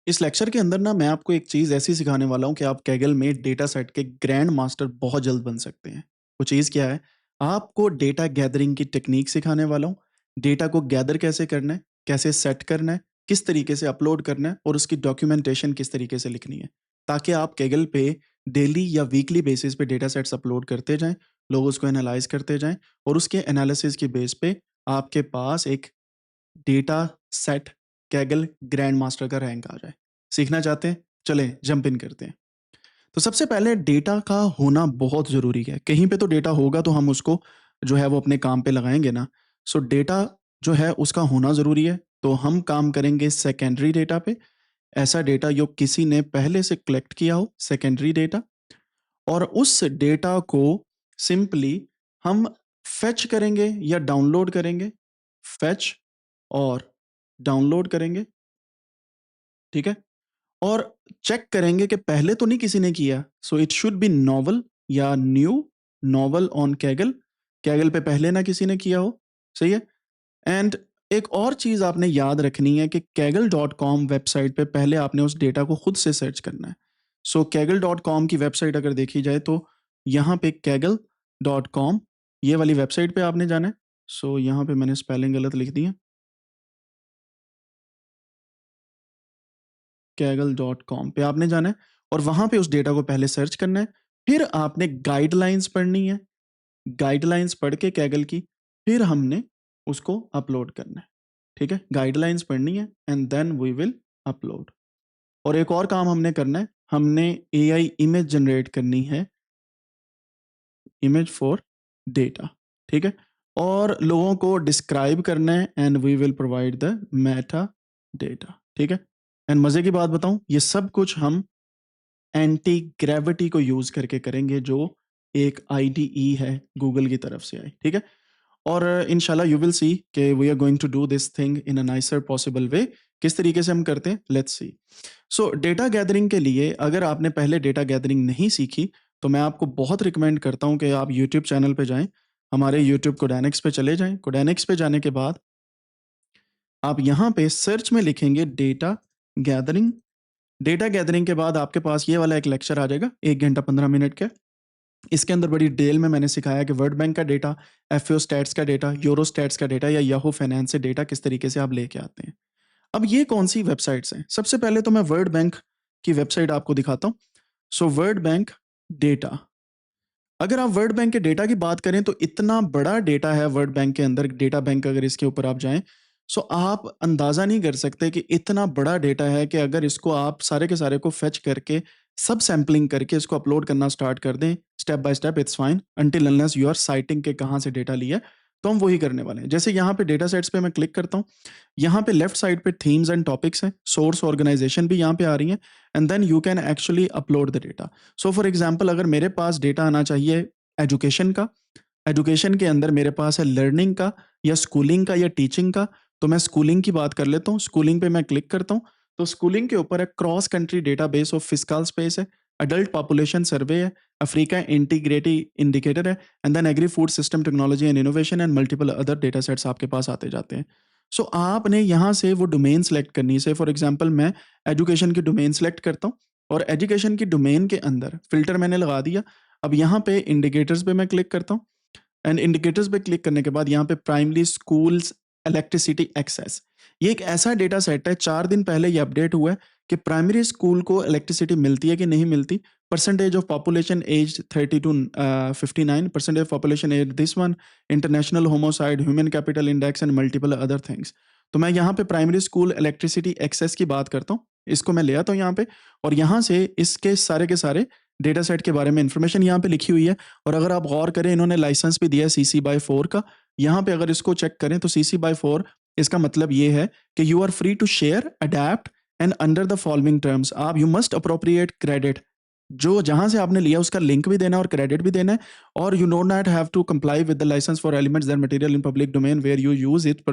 इस लेक्चर के अंदर ना मैं आपको एक चीज़ ऐसी सिखाने वाला हूँ कि आप कैगल में डेटा सेट के ग्रैंड मास्टर बहुत जल्द बन सकते हैं। वो चीज़ क्या है? आपको डेटा गैदरिंग की टेक्नीक सिखाने वाला हूँ। डेटा को गैदर कैसे करना है, कैसे सेट करना है, किस तरीके से अपलोड करना है और उसकी डॉक्यूमेंटेशन किस तरीके से लिखनी है। ताकि आप कैगल पे डेली या वीकली बेसिस पे डेटा सेट्स अपलोड करते जाएँ, लोग उसको एनालाइज़ करते जाएँ और उसके एनालिसिस की बेस पे आपके पास एक data set Kaggle grand master का रैंक आ जाए। सीखना चाहते हैं? चलें जंप इन करते हैं। तो सबसे पहले डेटा का होना बहुत ज़रूरी है। कहीं पे तो डेटा होगा तो हम उसको जो है वो अपने काम पे लगाएँगे ना। सो डेटा जो है उसका होना ज़रूरी है। तो हम काम करेंगे सेकेंडरी डेटा पे। ऐसा डेटा जो किसी ने पहले से कलेक्ट किया हो, सेकेंडरी डेटा, और उस डेटा को सिंपली हम फेच करेंगे या डाउनलोड करेंगे। फेच और डाउनलोड करेंगे, ठीक है? और चेक करेंगे कि पहले तो नहीं किसी ने किया, so it should be novel या new, novel on Kaggle, Kaggle पे पहले ना किसी ने किया हो, सही है? एंड एक और चीज़ आपने याद रखनी है कि कैगल डॉट कॉम वेबसाइट पे पहले आपने उस डेटा को खुद से सर्च करना है। सो कैगल डॉट कॉम की वेबसाइट अगर देखी जाए तो यहाँ पे कैगल डॉट कॉम, ये वाली वेबसाइट पे आपने जाना है। सो यहाँ पे मैंने स्पेलिंग गलत लिख दी है, कैगल डॉट कॉम पे आपने जाना है और वहाँ पे उस डेटा को पहले सर्च करना है। फिर आपने गाइडलाइंस पढ़नी है, गाइडलाइंस पढ़ के कैगल की, फिर हमने उसको अपलोड करना है, ठीक है? गाइडलाइंस पढ़नी है and then we will upload. और एक और काम हमने करना है, हमने एआई इमेज जनरेट करनी है, इमेज फॉर डेटा, ठीक है? और लोगों को डिस्क्राइब करना है and we will provide the metadata, ठीक है? एंड मज़े की बात बताऊँ, ये सब कुछ हम एंटी ग्रेविटी को यूज़ करके करेंगे, जो एक आईडीई है गूगल की तरफ से आई, ठीक है? और इंशाल्लाह यू विल सी कि we are going to do this thing in a nicer possible way. किस तरीके से हम करते हैं, let's see. So data gathering के लिए अगर आपने पहले डेटा गैदरिंग नहीं सीखी, तो मैं आपको बहुत रिकमेंड करता हूँ कि आप यूट्यूब चैनल पे जाएँ, हमारे यूट्यूब कोडैनिक्स पे चले जाएँ। कोडैनिक्स पे जाने के बाद आप यहाँ पे सर्च में लिखेंगे डेटा गैदरिंग। डेटा गैदरिंग के बाद आपके पास ये वाला एक लेक्चर आ जाएगा, 1 घंटा 15 मिनट का। इसके अंदर बड़ी डिटेल में मैंने सिखाया कि वर्ल्ड बैंक का डेटा, एफएओ स्टैट्स का डेटा, यूरो स्टैट्स का डेटा या याहू फाइनेंस से डेटा किस तरीके से आप लेके आते हैं। अब ये कौन-सी वेबसाइट्स हैं? सबसे पहले तो मैं वर्ल्ड बैंक की वेबसाइट आपको दिखाता हूँ। सो वर्ल्ड बैंक डेटा, अगर आप वर्ल्ड बैंक के डेटा की बात करें तो इतना बड़ा डेटा है वर्ल्ड बैंक के अंदर, डेटा बैंक अगर इसके ऊपर आप जाएँ, सो आप अंदाज़ा नहीं कर सकते कि इतना बड़ा डेटा है कि अगर इसको आप सारे के सारे को फेच करके, सब सैंपलिंग करके इसको अपलोड करना स्टार्ट कर दें, step by step it's fine until unless you are citing के कहाँ से डेटा लिया है, तो हम वही करने वाले हैं। जैसे यहाँ पे डेटा सेट्स पे मैं क्लिक करता हूँ, यहाँ पे लेफ्ट साइड पे थीम्स एंड टॉपिक्स हैं, सोर्स ऑर्गेनाइज़ेशन भी यहाँ पे आ रही हैं and then you can actually upload the data. So for example अगर मेरे पास डेटा आना चाहिए एजुकेशन का, एजुकेशन के अंदर मेरे पास है लर्निंग का या स्कूलिंग का या टीचिंग का, तो मैं स्कूलिंग की बात कर लेता हूँ। स्कूलिंग पे मैं क्लिक करता हूँ, तो स्कूलिंग के ऊपर है cross country database of fiscal space है, एडल्ट पॉपुलेशन सर्वे है, अफ्रीका इंटीग्रिटी इंडिकेटर है and then agri food system technology and innovation and multiple other data sets आपके पास आते जाते हैं। सो आपने यहाँ से वो डोमेन सेलेक्ट करनी है। फॉर एग्जांपल मैं एजुकेशन की डोमेन सेलेक्ट करता हूँ और एजुकेशन की डोमेन के अंदर फ़िल्टर मैंने लगा दिया। अब यहाँ पे इंडिकेटर्स पे मैं क्लिक करता हूँ एंड इंडिकेटर्स पे क्लिक करने के बाद यहाँ पे प्राइमरी स्कूल्स इलेक्ट्रिसिटी एक्सेस, ये एक ऐसा डेटा सेट है, 4 दिन पहले ये अपडेट हुआ है कि प्राइमरी स्कूल को इलेक्ट्रिसिटी मिलती है कि नहीं मिलती, percentage of population aged 30 to 59, percentage of population aged this one, international homicide, human capital index and multiple other things. तो मैं यहाँ पे प्राइमरी स्कूल इलेक्ट्रिसिटी एक्सेस की बात करता हूँ, इसको मैं ले आता हूँ यहाँ पे और यहाँ से इसके सारे के सारे डेटा सेट के बारे में इंफॉर्मेशन यहाँ पे लिखी हुई है। और अगर आप गौर करें, इन्होंने लाइसेंस भी दिया है सीसी बाय 4 का। यहाँ पे अगर इसको चेक करें तो सीसी बाय 4, इसका मतलब ये है कि you are free to share, adapt and under the following terms आप यू मस्ट अप्रोप्रिएट क्रेडिट, जो जहाँ से आपने लिया उसका लिंक भी देना है और क्रेडिट भी देना है, और you no not have to comply with the licence for elements that material in public domain where you use it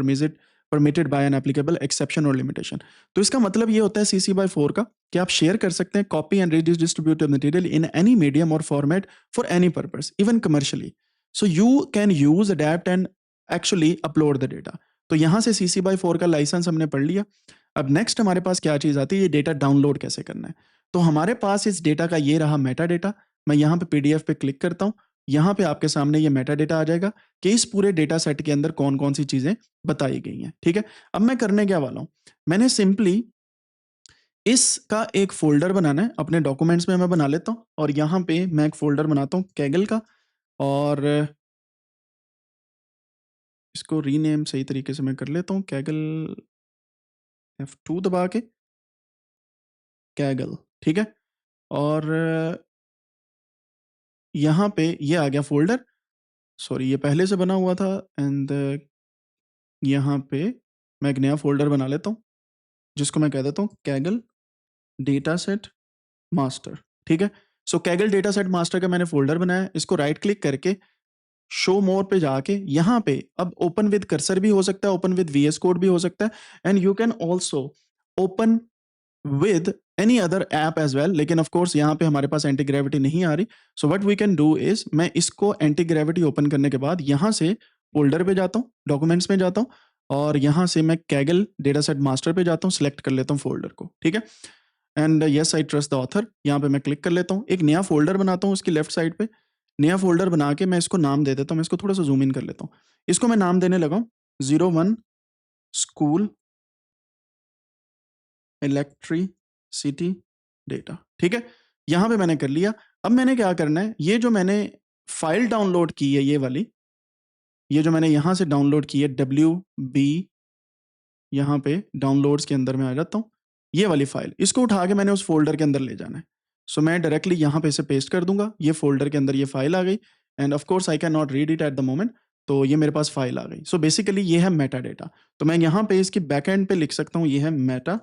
permitted by an applicable exception और लिमिटेशन। तो इसका मतलब ये होता है सीसी बाय 4 का कि आप शेयर कर सकते हैं copy and distributed material in any medium और format for any purpose even commercially. So you can use adapt and actually upload the data. तो यहाँ से सीसी बाय 4 का लाइसेंस हमने पढ़ लिया। अब नेक्स्ट हमारे पास क्या चीज़ आती है, ये डेटा डाउनलोड कैसे करना है। तो हमारे पास इस डेटा का ये रहा मेटा डेटा। मैं यहाँ पे पीडीएफ पे क्लिक करता हूँ, यहाँ पे आपके सामने ये मेटा डेटा आ जाएगा कि इस पूरे डेटा सेट के अंदर कौन कौन सी चीज़ें बताई गई हैं, ठीक है। अब मैं करने क्या वाला हूँ, मैंने सिंपली इसका एक फ़ोल्डर बनाना है, अपने डॉक्यूमेंट्स में मैं बना लेता हूँ और यहाँ पे मैं एक फ़ोल्डर बनाता हूँ कैगल का, और इसको रीनेम सही तरीके से मैं कर लेता हूँ, कैगल F2 दबा के कैगल, ठीक है। और यहाँ पे ये आ गया फ़ोल्डर, सॉरी ये पहले से बना हुआ था, एंड यहाँ पे मैं एक नया फ़ोल्डर बना लेता हूँ, जिसको मैं कह देता हूँ कैगल डेटा सेट मास्टर, ठीक है। सो कैगल डेटा सेट मास्टर का मैंने फ़ोल्डर बनाया है, इसको राइट क्लिक करके शो मोर पे जाके यहाँ पे अब ओपन विद कर्सर भी हो सकता है, ओपन विद वीएस कोड भी हो सकता है, and you can also open with any other app as well, लेकिन ऑफ कोर्स यहाँ पे हमारे पास एंटी ग्रेविटी नहीं आ रही। So what we can do is, मैं इसको एंटी ग्रेविटी ओपन करने के बाद यहाँ से फोल्डर पे जाता हूँ, डॉक्यूमेंट्स में जाता हूँ, और यहाँ से मैं कैगल डेटा सेट मास्टर पे जाता हूँ, सिलेक्ट कर लेता हूँ फोल्डर को, ठीक है। And yes I trust the author, यहाँ पे मैं क्लिक कर लेता हूँ, एक नया फोल्डर बनाता हूँ उसकी लेफ्ट साइड पे, नया फोल्डर बना के मैं इसको नाम दे देता हूँ, मैं इसको थोड़ा सा जूम इन कर लेता हूँ, इसको मैं नाम देने लगा हूँ 01 स्कूल इलेक्ट्रिसिटी डेटा, ठीक है। यहां पे मैंने कर लिया। अब मैंने क्या करना है, ये जो मैंने फाइल डाउनलोड की है, ये वाली, ये जो मैंने यहां से डाउनलोड की है WB, यहाँ पे डाउनलोड्स के अंदर मैं आ जाता हूँ, ये वाली फाइल, इसको उठा के मैंने उस फोल्डर के अंदर ले जाना है। सो मैं डायरेक्टली यहाँ पे इसे पेस्ट कर दूंगा, ये फोल्डर के अंदर ये फाइल आ गई, and of course I can not read it at the moment, तो ये मेरे पास फाइल आ गई। सो बेसिकली ये है मेटा डेटा, तो मैं यहाँ पे इसकी बैक एंड पे लिख सकता हूँ, ये है मेटा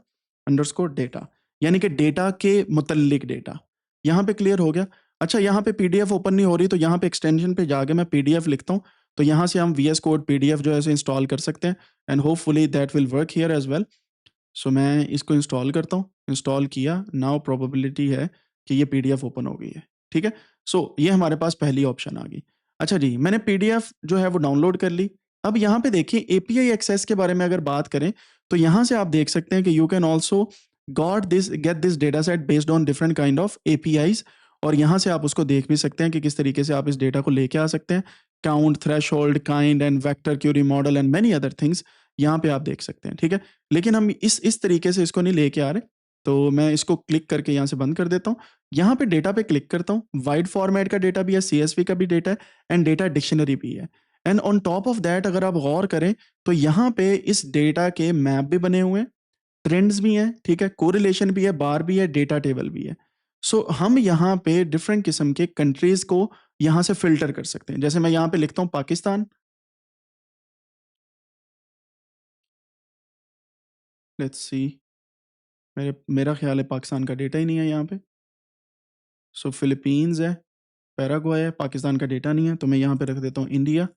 अंडरस्कोर डेटा, यानी कि डेटा के मुतल्लिक डेटा। यहाँ पे क्लियर हो गया। अच्छा, यहाँ पे पीडीएफ ओपन नहीं हो रही, तो यहाँ पे एक्सटेंशन पे जाके मैं पीडीएफ लिखता हूँ, तो यहाँ से हम VS कोड पीडीएफ जो है इंस्टॉल कर सकते हैं, and hopefully that will work here as well. सो मैं इसको इंस्टॉल करता हूँ, इंस्टॉल किया, नाउ प्रोबेबिलिटी है कि ये पीडीएफ ओपन हो गई है, ठीक है। सो ये हमारे पास पहली ऑप्शन आ गई। अच्छा जी, मैंने पीडीएफ जो है वो डाउनलोड कर ली। अब यहाँ पे देखिए एपीआई एक्सेस के बारे में अगर बात करें, तो यहाँ से आप देख सकते हैं कि you can also get this data set based on different kind of APIs, और यहाँ से आप उसको देख भी सकते हैं कि किस तरीके से आप इस डेटा को लेके आ सकते हैं। Count, threshold, kind and vector query model and many other things यहाँ पे आप देख सकते हैं, ठीक है। लेकिन हम इस तरीके से इसको नहीं लेके आ रहे, तो मैं इसको क्लिक करके यहाँ से बंद कर देता हूँ। यहाँ पे डेटा पे क्लिक करता हूँ, वाइड फॉर्मेट का डेटा भी है, CSV का भी डेटा है, एंड डेटा डिक्शनरी भी है। And on top of that अगर आप गौर करें, तो यहाँ पे इस डेटा के मैप भी बने हुए हैं, ट्रेंड्स भी हैं, ठीक है, कोरिलेशन भी है, बार भी है, डेटा टेबल भी है। सो हम यहाँ पे डिफरेंट किस्म के कंट्रीज को यहाँ से फिल्टर कर सकते हैं। जैसे मैं यहाँ पे लिखता हूँ पाकिस्तान, लेट्स सी, मेरा ख्याल है पाकिस्तान का डेटा ही नहीं है यहाँ पे। सो फिलीपींस है, पैराग्वे है, पाकिस्तान का डेटा नहीं है, तो मैं यहाँ पे रख देता हूँ इंडिया,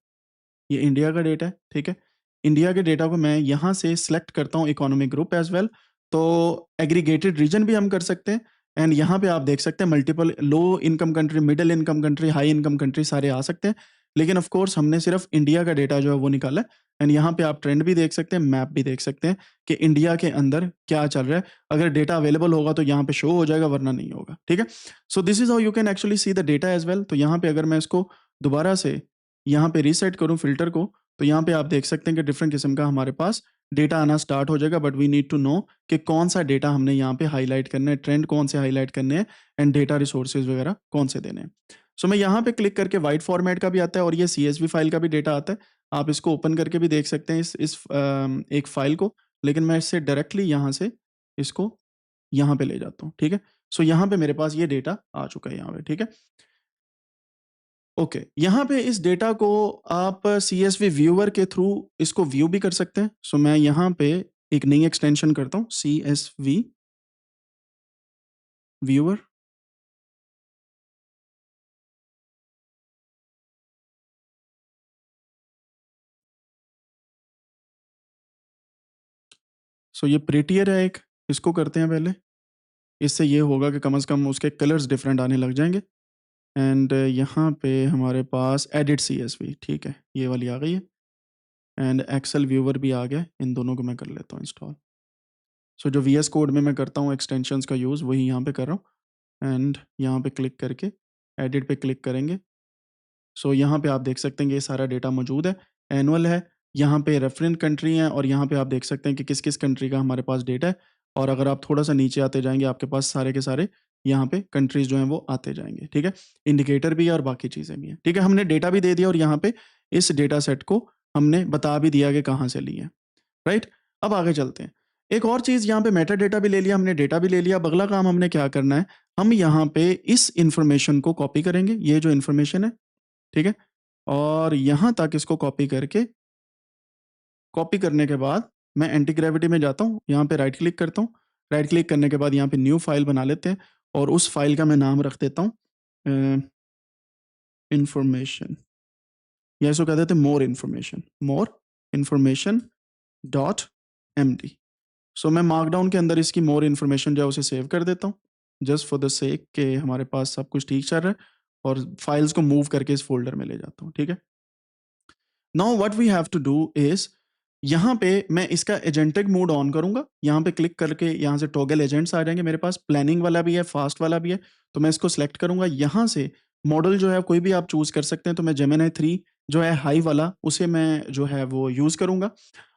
ये इंडिया का डेटा है, ठीक है। इंडिया के डेटा को मैं यहाँ से सिलेक्ट करता हूँ इकोनॉमिक ग्रुप एज वेल, तो एग्रीगेटेड रीजन भी हम कर सकते हैं, एंड यहाँ पे आप देख सकते हैं multiple low income country, middle income country, high income country सारे आ सकते हैं, लेकिन ऑफ कोर्स हमने सिर्फ इंडिया का डेटा जो है वो निकाला है। एंड यहाँ पे आप ट्रेंड भी देख सकते हैं, मैप भी देख सकते हैं कि इंडिया के अंदर क्या चल रहा है। अगर डेटा अवेलेबल होगा तो यहाँ पे शो हो जाएगा, वरना नहीं होगा, ठीक है। So this is how you can actually see the data as well. तो यहाँ पे अगर मैं इसको दोबारा से यहाँ पे रीसेट करूँ फिल्टर को, तो यहाँ पे आप देख सकते हैं कि डिफरेंट किस्म का हमारे पास डेटा आना स्टार्ट हो जाएगा, but we need to know कि कौन सा डेटा हमने यहाँ पे हाईलाइट करना है, ट्रेंड कौन से हाईलाइट करने हैं, एंड डेटा रिसोर्सेज वगैरह कौन से देने हैं। सो मैं यहाँ पे क्लिक करके वाइट फॉर्मेट का भी आता है, और ये CSV फाइल का भी डेटा आता है। आप इसको ओपन करके भी देख सकते हैं इस एक फाइल को, लेकिन मैं इससे डायरेक्टली यहाँ से इसको यहाँ पे ले जाता हूँ, ठीक है। सो यहाँ पे मेरे पास ये डेटा आ चुका है यहाँ पे, ठीक है। ओके, यहाँ पे इस डेटा को आप CSV व्यूअर के थ्रू इसको व्यू भी कर सकते हैं। सो मैं यहाँ पे एक नई एक्सटेंशन करता हूँ, CSV व्यूअर। सो ये प्रेटियर है एक, इसको करते हैं पहले। इससे ये होगा कि कम से कम उसके कलर्स डिफरेंट आने लग जाएंगे। एंड यहाँ पे हमारे पास एडिट CSV, ठीक है, ये वाली आ गई है, एंड एक्सेल व्यूअर भी आ गया। इन दोनों को मैं कर लेता हूँ इंस्टॉल। सो जो VS कोड में मैं करता हूँ एक्सटेंशंस का यूज़ वही यहाँ पे कर रहा हूँ एंड यहाँ पे क्लिक करके एडिट पे क्लिक करेंगे। सो यहाँ पे आप देख सकते हैं कि ये सारा डेटा मौजूद है, एनुअल है, यहाँ पे रेफरेंस कंट्री हैं और यहाँ पे आप देख सकते हैं कि किस-किस कंट्री का हमारे पास डेटा है और अगर आप थोड़ा-सा नीचे आते जाएँगे आपके पास सारे के सारे यहाँ पे कंट्रीज़ जो हैं वो आते जाएँगे, ठीक है? इंडिकेटर भी है और बाकी चीज़ें भी हैं, ठीक है? हमने डेटा भी दे दिया और यहाँ पे इस डेटा सेट को हमने बता भी दिया कि कहाँ से ली है, राइट? अब आगे चलते हैं। एक और चीज़ यहाँ पे मेटा डेटा भी ले लिया हमने, डेटा भी ले लिया, अब अगला काम हमने क्या करना है, हम यहाँ पे इस इन्फॉर्मेशन को कॉपी करेंगे, ये जो इन्फॉर्मेशन है, ठीक है? और यहाँ तक इसको कॉपी करके कॉपी करने के बाद मैं एंटी ग्रेविटी में जाता हूँ, यहाँ पे राइट क्लिक करता हूँ। राइट क्लिक करने के बाद यहाँ पे न्यू फाइल बना लेते हैं और उस फाइल का मैं नाम रख देता हूँ इन्फॉर्मेशन या इसको कह देते हैं मोर इन्फॉर्मेशन डॉट एमडी। सो मैं मार्कडाउन के अंदर इसकी मोर इन्फॉर्मेशन जो है उसे सेव कर देता हूँ जस्ट फॉर द सेक कि हमारे पास सब कुछ ठीक चल रहा है और फाइल्स को मूव करके इस फोल्डर में ले जाता हूँ, ठीक है? Now what we have to do is यहाँ पे मैं इसका एजेंटिक मोड ऑन करूंगा, यहाँ पे क्लिक करके यहाँ से टॉगल एजेंट्स आ जाएंगे मेरे पास, प्लानिंग वाला भी है, फास्ट वाला भी है, तो मैं इसको सेलेक्ट करूंगा। यहाँ से मॉडल जो है कोई भी आप चूज कर सकते हैं, तो मैं जेमिनी 3 जो है हाई वाला उसे मैं जो है वो यूज करूंगा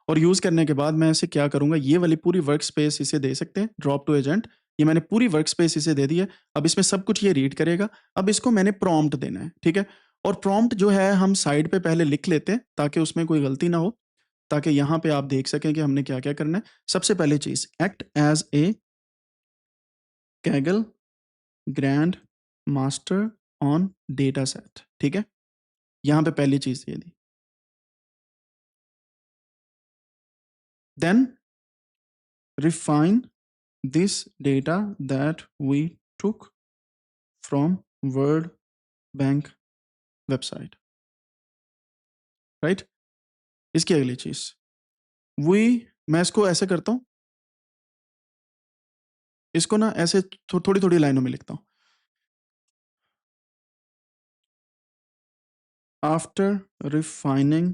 और यूज करने के बाद मैं इसे क्या करूंगा, ये वाली पूरी वर्क स्पेस इसे दे सकते हैं, ड्रॉप टू एजेंट, ये मैंने पूरी वर्क स्पेस इसे दे दी है। अब इसमें सब कुछ ये रीड करेगा, अब इसको मैंने प्रॉम्प्ट देना है, ठीक है? और प्रॉम्प्ट जो है हम साइड पे पहले लिख लेते हैं ताकि उसमें कोई गलती ना हो, ताकि यहाँ पे आप देख सकें कि हमने क्या-क्या करना है। सबसे पहली चीज़, act as a Kaggle grand master on data set, ठीक है? यहाँ पे पहली चीज़ ये दी। Then refine this data that we took from World Bank website, right? इसकी अगली चीज़, वी मैं इसको ऐसे करता हूँ, इसको ना ऐसे थोड़ी-थोड़ी लाइनों में लिखता हूँ। After refining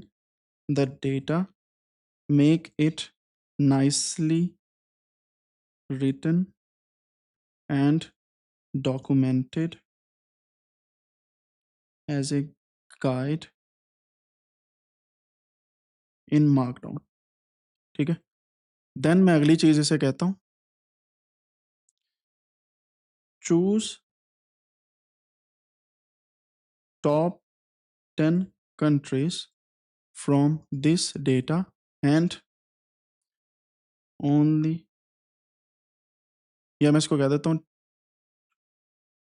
the data, make it nicely written and documented as a guide in Markdown, ठीक है? देन मैं अगली चीज़ इसे कहता हूँ, choose top 10 countries from this data and only, या मैं इसको कह देता हूँ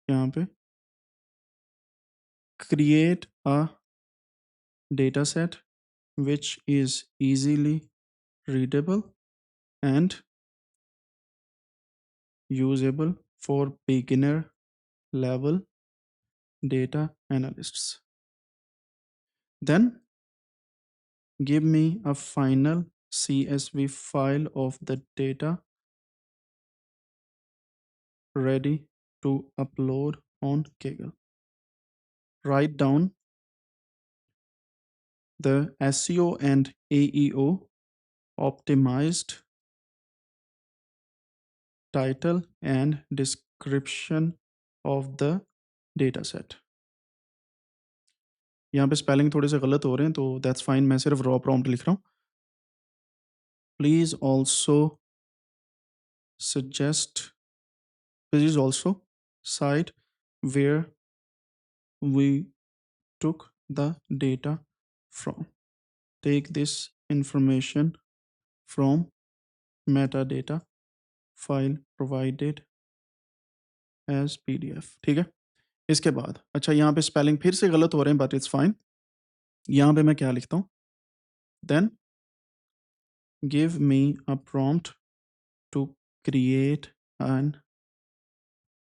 यहाँ पे, create a data set which is easily readable and usable for beginner level data analysts. Then give me a final CSV file of the data ready to upload on Kaggle. Write down the SEO and AEO optimized title and description of the dataset. यहाँ पे spelling थोड़े से गलत हो रहे हैं तो that's fine, मैं सिर्फ रॉ प्रॉम्प्ट लिख रहा हूँ। Please also suggest please also cite where we took the data from. Take this information from metadata file provided as PDF, ठीक है? इसके बाद अच्छा यहाँ पे स्पेलिंग फिर से गलत हो रहे हैं बट इट्स फाइन। यहाँ पे मैं क्या लिखता हूँ, then give me a prompt to create an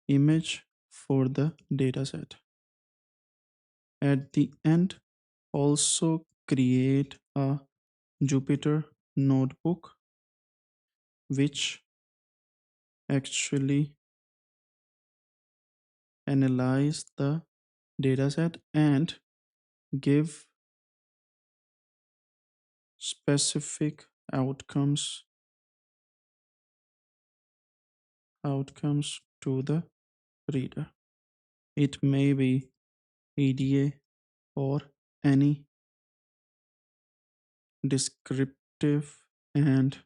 image for the dataset. At the end, also create a Jupyter notebook which actually analyze the dataset and give specific outcomes outcomes to the reader. It may be EDA or any descriptive and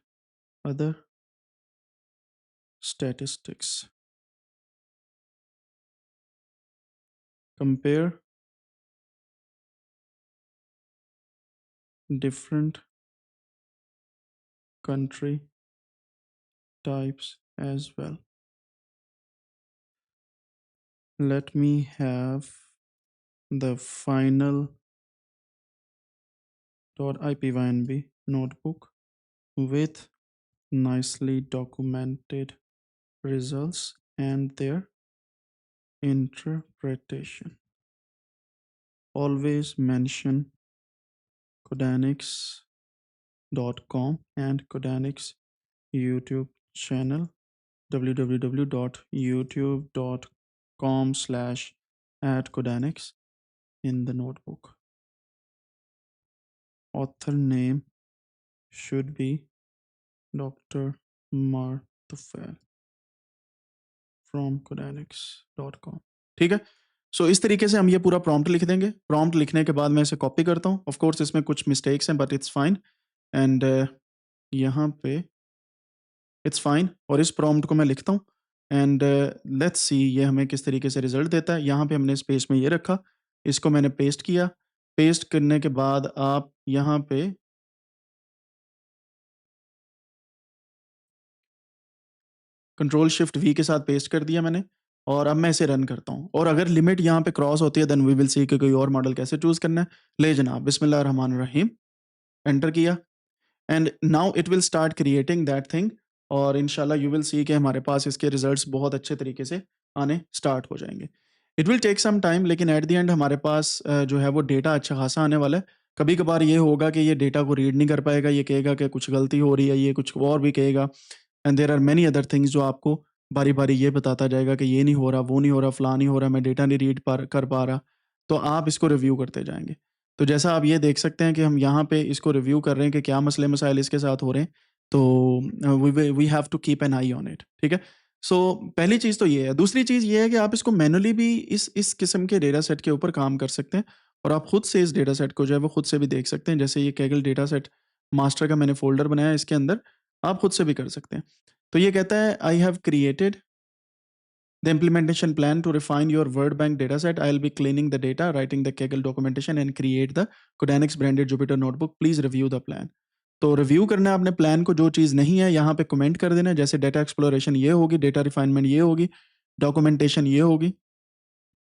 other statistics. Compare different country types as well. Let me have the final .ipynb notebook with nicely documented results and their interpretation. Always mention Codanix.com and Codanix YouTube channel www.youtube.com/@Codanix in the notebook. Author name should be Dr. Martufel from Codanix.com. ठीक है, सो इस तरीके से हम ये पूरा prompt लिख देंगे। प्रॉम्प्ट लिखने के बाद मैं इसे कॉपी करता हूँ। ऑफ कोर्स इसमें कुछ मिस्टेक्स हैं बट इट्स फाइन एंड यहाँ पे इट्स फाइन और इस प्रॉम्प्ट को मैं लिखता हूँ एंड लेट्स सी ये हमें किस तरीके से रिजल्ट देता है। यहाँ पे हमने स्पेस में ये रखा, इसको मैंने पेस्ट किया। पेस्ट करने के बाद आप यहाँ पे कंट्रोल शिफ्ट वी के साथ पेस्ट कर दिया मैंने और अब मैं इसे रन करता हूँ। और अगर लिमिट यहाँ पे क्रॉस होती है देन वी विल सी कि कोई और मॉडल कैसे चूज करना है। ले जनाब, बिस्मिल्लाह रहमान रहीम, एंटर किया and now it will start creating that thing और इंशाल्लाह यू विल सी कि हमारे पास इसके रिजल्ट्स बहुत अच्छे तरीके से आने स्टार्ट हो जाएंगे। It will take some time लेकिन एट द एंड हमारे पास जो है वो डेटा अच्छा खासा आने वाला है। कभी कभार ये होगा कि ये डेटा को रीड नहीं कर पाएगा, ये कहेगा कि कुछ गलती हो रही है, ये कुछ और भी कहेगा and there are many other things जो आपको बारी बारी ये बताता जाएगा कि ये नहीं हो रहा, वो नहीं हो रहा, फला नहीं हो रहा, मैं डेटा नहीं कर पा रहा। तो आप इसको रिव्यू करते जाएंगे। तो जैसा आप ये देख सकते हैं कि हम यहाँ पे इसको रिव्यू कर रहे हैं कि क्या मसले मसाइल इसके साथ हो रहे हैं। तो we have to keep an eye on it. ठीक है, सो पहली चीज़ तो ये है। दूसरी चीज़ ये है कि आप इसको मैनुअली भी इस किस्म के डेटा सेट के ऊपर काम कर सकते हैं और आप खुद से इस डेटा सेट को जो है वो खुद से भी देख सकते हैं। जैसे ये कैगल डेटा सेट मास्टर का मैंने फोल्डर बनाया, इसके अंदर आप खुद से भी कर सकते हैं। तो ये कहता है I have created the implementation plan to refine your word bank dataset. I'll be cleaning the data, writing the Kaggle documentation and create the Codanix branded Jupyter notebook. Please review the plan. तो review करना है आपने plan को, जो चीज़ नहीं है यहाँ पे कमेंट कर देना है। जैसे डेटा एक्सप्लोरेशन ये होगी, डेटा रिफाइनमेंट ये होगी, डॉक्यूमेंटेशन ये होगी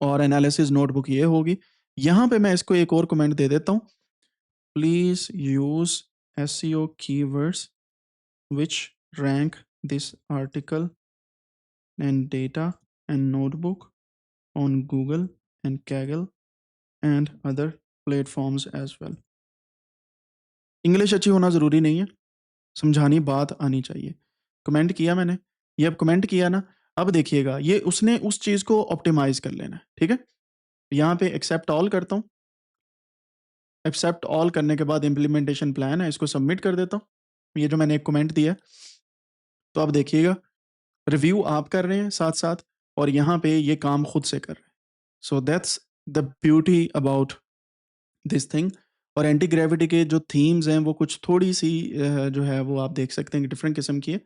और एनालिसिस नोटबुक ये होगी। यहाँ पे मैं इसको एक और कमेंट दे देता हूँ, please use SEO keywords which rank this article and data and notebook on Google and Kaggle and other platforms as well. English अच्छी होना ज़रूरी नहीं है, समझानी बात आनी चाहिए। कमेंट किया मैंने, ये अब कमेंट किया ना, अब देखिएगा ये उसने उस चीज़ को ऑप्टिमाइज़ कर लेना है। ठीक है, यहाँ पे एक्सेप्ट ऑल करता हूँ। एक्सेप्ट ऑल करने के बाद इम्प्लीमेंटेशन प्लान है, इसको सबमिट कर देता हूँ। ये जो मैंने एक कमेंट दिया है, तो अब देखिएगा रिव्यू आप कर रहे हैं साथ साथ और यहाँ पे ये काम खुद से कर रहे हैं। So that's the beauty about this thing. और एंटी ग्रेविटी के जो थीम्स हैं वो कुछ थोड़ी सी जो है वो आप देख सकते हैं कि डिफरेंट किस्म की है।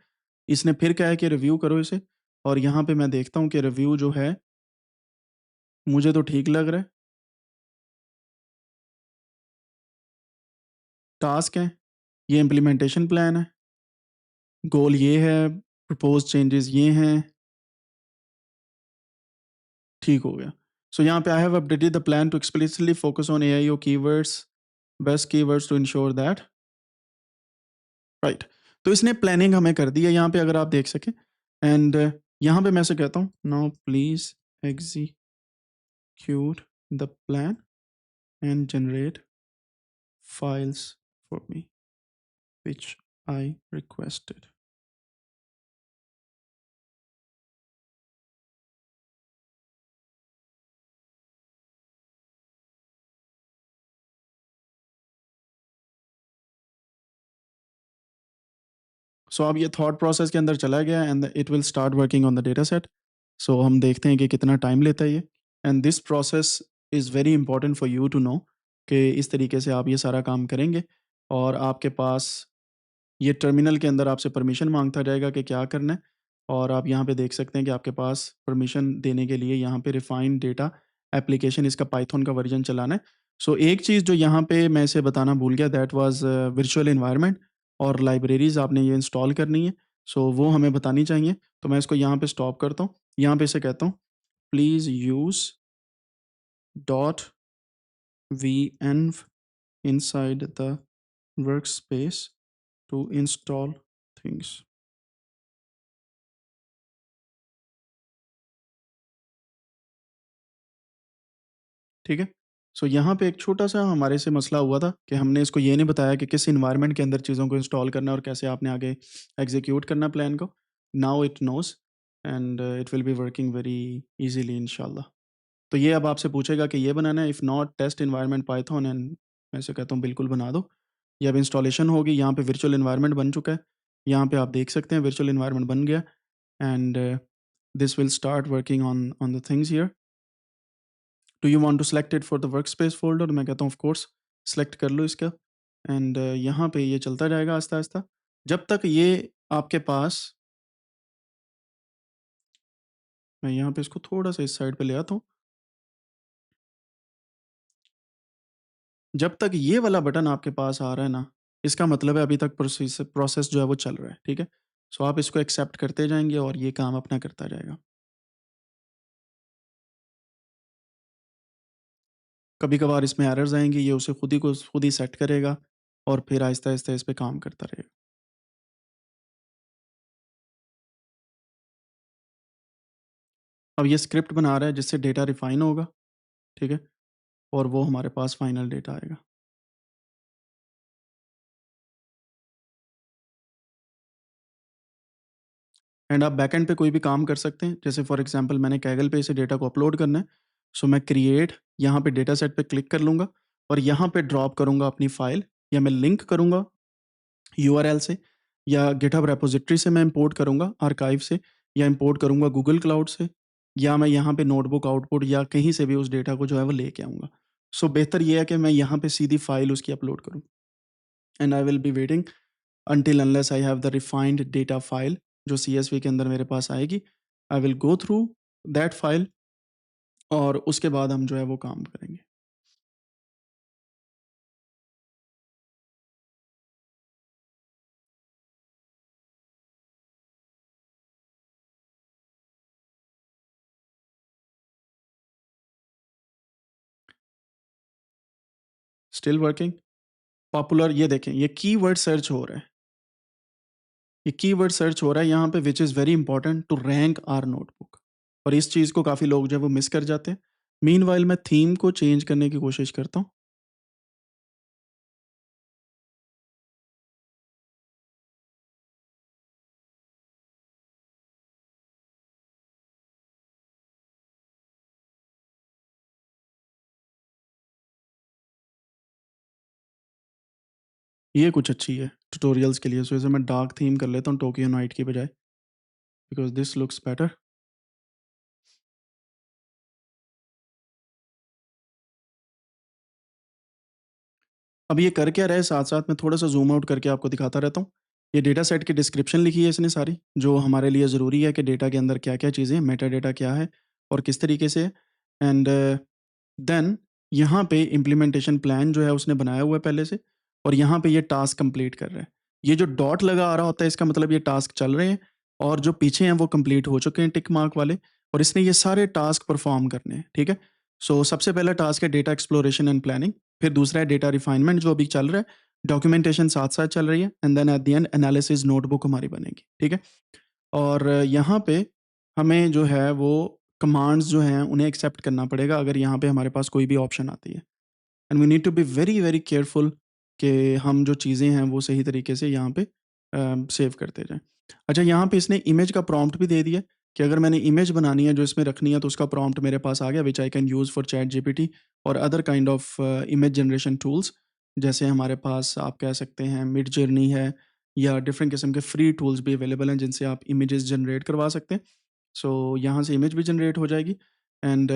इसने फिर क्या है कि रिव्यू करो इसे और यहाँ पे मैं देखता हूँ कि रिव्यू जो है मुझे तो ठीक लग रहा है। टास्क है, ये इम्प्लीमेंटेशन प्लान है, गोल ये है, प्रपोज चेंजेस ये हैं, ठीक हो गया। सो यहाँ पे I have updated the plan to explicitly focus on AIO keywords, best keywords to ensure that right. तो इसने प्लानिंग हमें कर दी है यहाँ पे, अगर आप देख सकें एंड यहाँ पे मैं से कहता हूँ now please execute the plan and generate files for me which I requested. So अब ये थॉट प्रोसेस के अंदर चला गया and it will start working on the dataset. So हम देखते हैं कि कितना टाइम लेता है ये। And this process is very important for you to know कि इस तरीके से आप ये सारा काम करेंगे और आपके पास ये टर्मिनल के अंदर आपसे परमिशन मांगता जाएगा कि क्या करना है। और आप यहाँ पे देख सकते हैं कि आपके पास परमिशन देने के लिए यहाँ पे रिफाइंड डेटा एप्लीकेशन इसका पाइथन का वर्जन चलाना है। सो एक चीज़ जो यहाँ पे मैं इसे बताना भूल गया, दैट वाज वर्चुअल एनवायरनमेंट और लाइब्रेरीज आपने ये इंस्टॉल करनी है। सो वो हमें बतानी चाहिए। तो मैं इसको यहाँ पे स्टॉप करता हूँ, यहाँ पे इसे कहता हूँ please use dot V env inside the workspace to install things। ठीक है। सो यहाँ पे एक छोटा सा हमारे से मसला हुआ था कि हमने इसको ये नहीं बताया कि किस इन्वायरमेंट के अंदर चीज़ों को इंस्टॉल करना है और कैसे आपने आगे एग्जीक्यूट करना प्लान को। Now it knows and it will be working very easily इंशाल्लाह। तो ये अब आपसे पूछेगा कि ये बनाना है, if not test environment Python, and मैं इसे कहता हूँ बिल्कुल बना दो। ये अब इंस्टॉलेशन होगी, यहाँ पे वर्चुअल एनवायरनमेंट बन चुका है। यहाँ पे आप देख सकते हैं वर्चुअल एनवायरनमेंट बन गया and this will start working on the things here. Do you want to select it for the workspace folder? मैं कहता हूँ ऑफ कोर्स सेलेक्ट कर लो इसका एंड यहाँ पे ये चलता जाएगा आहिस्ता-आहिस्ता जब तक ये आपके पास, मैं यहाँ पे इसको थोड़ा-सा इस साइड पे ले आता हूँ। जब तक ये वाला बटन आपके पास आ रहा है ना, इसका मतलब है अभी तक प्रोसेस प्रोसेस जो है वो चल रहा है, ठीक है? सो आप इसको एक्सेप्ट करते जाएँगे और ये काम अपना करता जाएगा। कभी-कभार इसमें एरर्स आएँगी, ये उसे खुद ही सेट करेगा और फिर आहिस्ता-आहिस्ता इस पे काम करता रहेगा। अब ये स्क्रिप्ट बना रहा है जिससे डेटा रिफाइन होगा, ठीक है? और वो हमारे पास फाइनल डेटा आएगा। एंड आप बैकएंड पे कोई भी काम कर सकते हैं। जैसे फॉर एग्ज़ाम्पल मैंने कैगल पे इसे डेटा को अपलोड करना है, सो मैं क्रिएट यहाँ पे डेटा सेट पे क्लिक कर लूँगा और यहाँ पे ड्रॉप करूँगा अपनी फ़ाइल या मैं लिंक करूँगा यूआरएल से या गिटहब रेपॉज़िटरी से मैं इम्पोर्ट करूँगा आर्काइव से या इम्पोर्ट करूँगा गूगल क्लाउड से या मैं यहाँ पे नोटबुक आउटपुट या कहीं से भी उस डेटा को जो है वो लेके आऊँगा। सो बेहतर ये है कि मैं यहाँ पे सीधी फ़ाइल उसकी अपलोड करूँ and I will be waiting until unless I have the refined data file जो CSV के अंदर मेरे पास आएगी। I will go through that file और उसके बाद हम जो है वो काम करेंगे। स्टिल वर्किंग, पॉपुलर, ये देखें ये कीवर्ड सर्च हो रहा है। ये कीवर्ड सर्च हो रहा है यहाँ पे which is very important to rank our notebook और इस चीज़ को काफ़ी लोग जो है वो मिस कर जाते हैं। मीनवाइल मैं थीम को चेंज करने की कोशिश करता हूँ। ये कुछ अच्छी है ट्यूटोरियल्स के लिए, सो इसे मैं डार्क थीम कर लेता हूँ टोक्यो नाइट की बजाय बिकॉज़ दिस लुक्स बेटर। अब ये कर क्या रहा है, साथ-साथ मैं थोड़ा-सा ज़ूम आउट करके आपको दिखाता रहता हूँ। ये डेटा सेट की डिस्क्रिप्शन लिखी है इसने सारी, जो हमारे लिए ज़रूरी है कि डेटा के अंदर क्या-क्या चीज़ें हैं, मेटा डेटा क्या है और किस तरीके से है। एंड देन यहाँ पे इम्प्लीमेंटेशन प्लान जो है उसने बनाया हुआ है पहले से और यहाँ पे ये टास्क कंप्लीट कर रहा है। ये जो डॉट लगा आ रहा होता है इसका मतलब ये टास्क चल रहे हैं और जो पीछे हैं वो कंप्लीट हो चुके हैं टिक मार्क वाले और इसने ये सारे टास्क परफ़ॉर्म करने हैं, ठीक है? सो सबसे पहला टास्क है डेटा एक्सप्लोरेशन एंड प्लानिंग, फिर दूसरा है डेटा रिफाइनमेंट जो अभी चल रहा है, डॉक्यूमेंटेशन साथ-साथ चल रही है and then at the end analysis notebook हमारी बनेगी, ठीक है? और यहाँ पे हमें जो है वो कमांड्स जो हैं उन्हें एक्सेप्ट करना पड़ेगा अगर यहाँ पे हमारे पास कोई भी ऑप्शन आती है and we need to be very very careful कि हम जो चीज़ें हैं वो सही तरीके से यहाँ पे सेव करते जाएँ। अच्छा, यहाँ पे इसने इमेज का प्रॉम्प्ट भी दे दिया कि अगर मैंने इमेज बनानी है जो इसमें रखनी है तो उसका प्रॉम्प्ट मेरे पास आ गया which I can use for ChatGPT और other kind of image generation tools. जैसे हमारे पास आप कह सकते हैं मिड जर्नी है या डिफरेंट किस्म के फ्री टूल्स भी अवेलेबल हैं जिनसे आप इमेजेस जनरेट करवा सकते हैं। सो यहाँ से इमेज भी जनरेट हो जाएगी and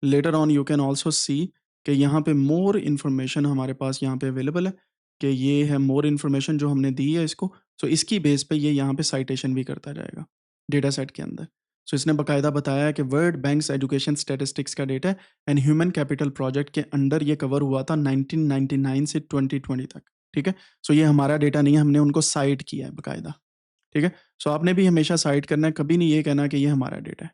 later on you can also सी कि यहाँ पे मोर इन्फॉर्मेशन हमारे पास यहाँ पे अवेलेबल है कि ये है मोर इन्फॉर्मेशन जो हमने दी है इसको। सो इसकी बेस पे ये यहाँ पे साइटेशन भी करता जाएगा डेटा सेट के अंदर। सो इसने बाकायदा बताया है कि वर्ल्ड बैंक्स एजुकेशन स्टैटिस्टिक्स का data and human capital project के अंडर ये कवर हुआ था 1999 से 2020 तक। ठीक है? सो ये हमारा डेटा नहीं है, हमने उनको साइट किया है बाकायदा। ठीक है? सो आपने भी हमेशा साइट करना है, कभी नहीं ये कहना कि ये हमारा डेटा है।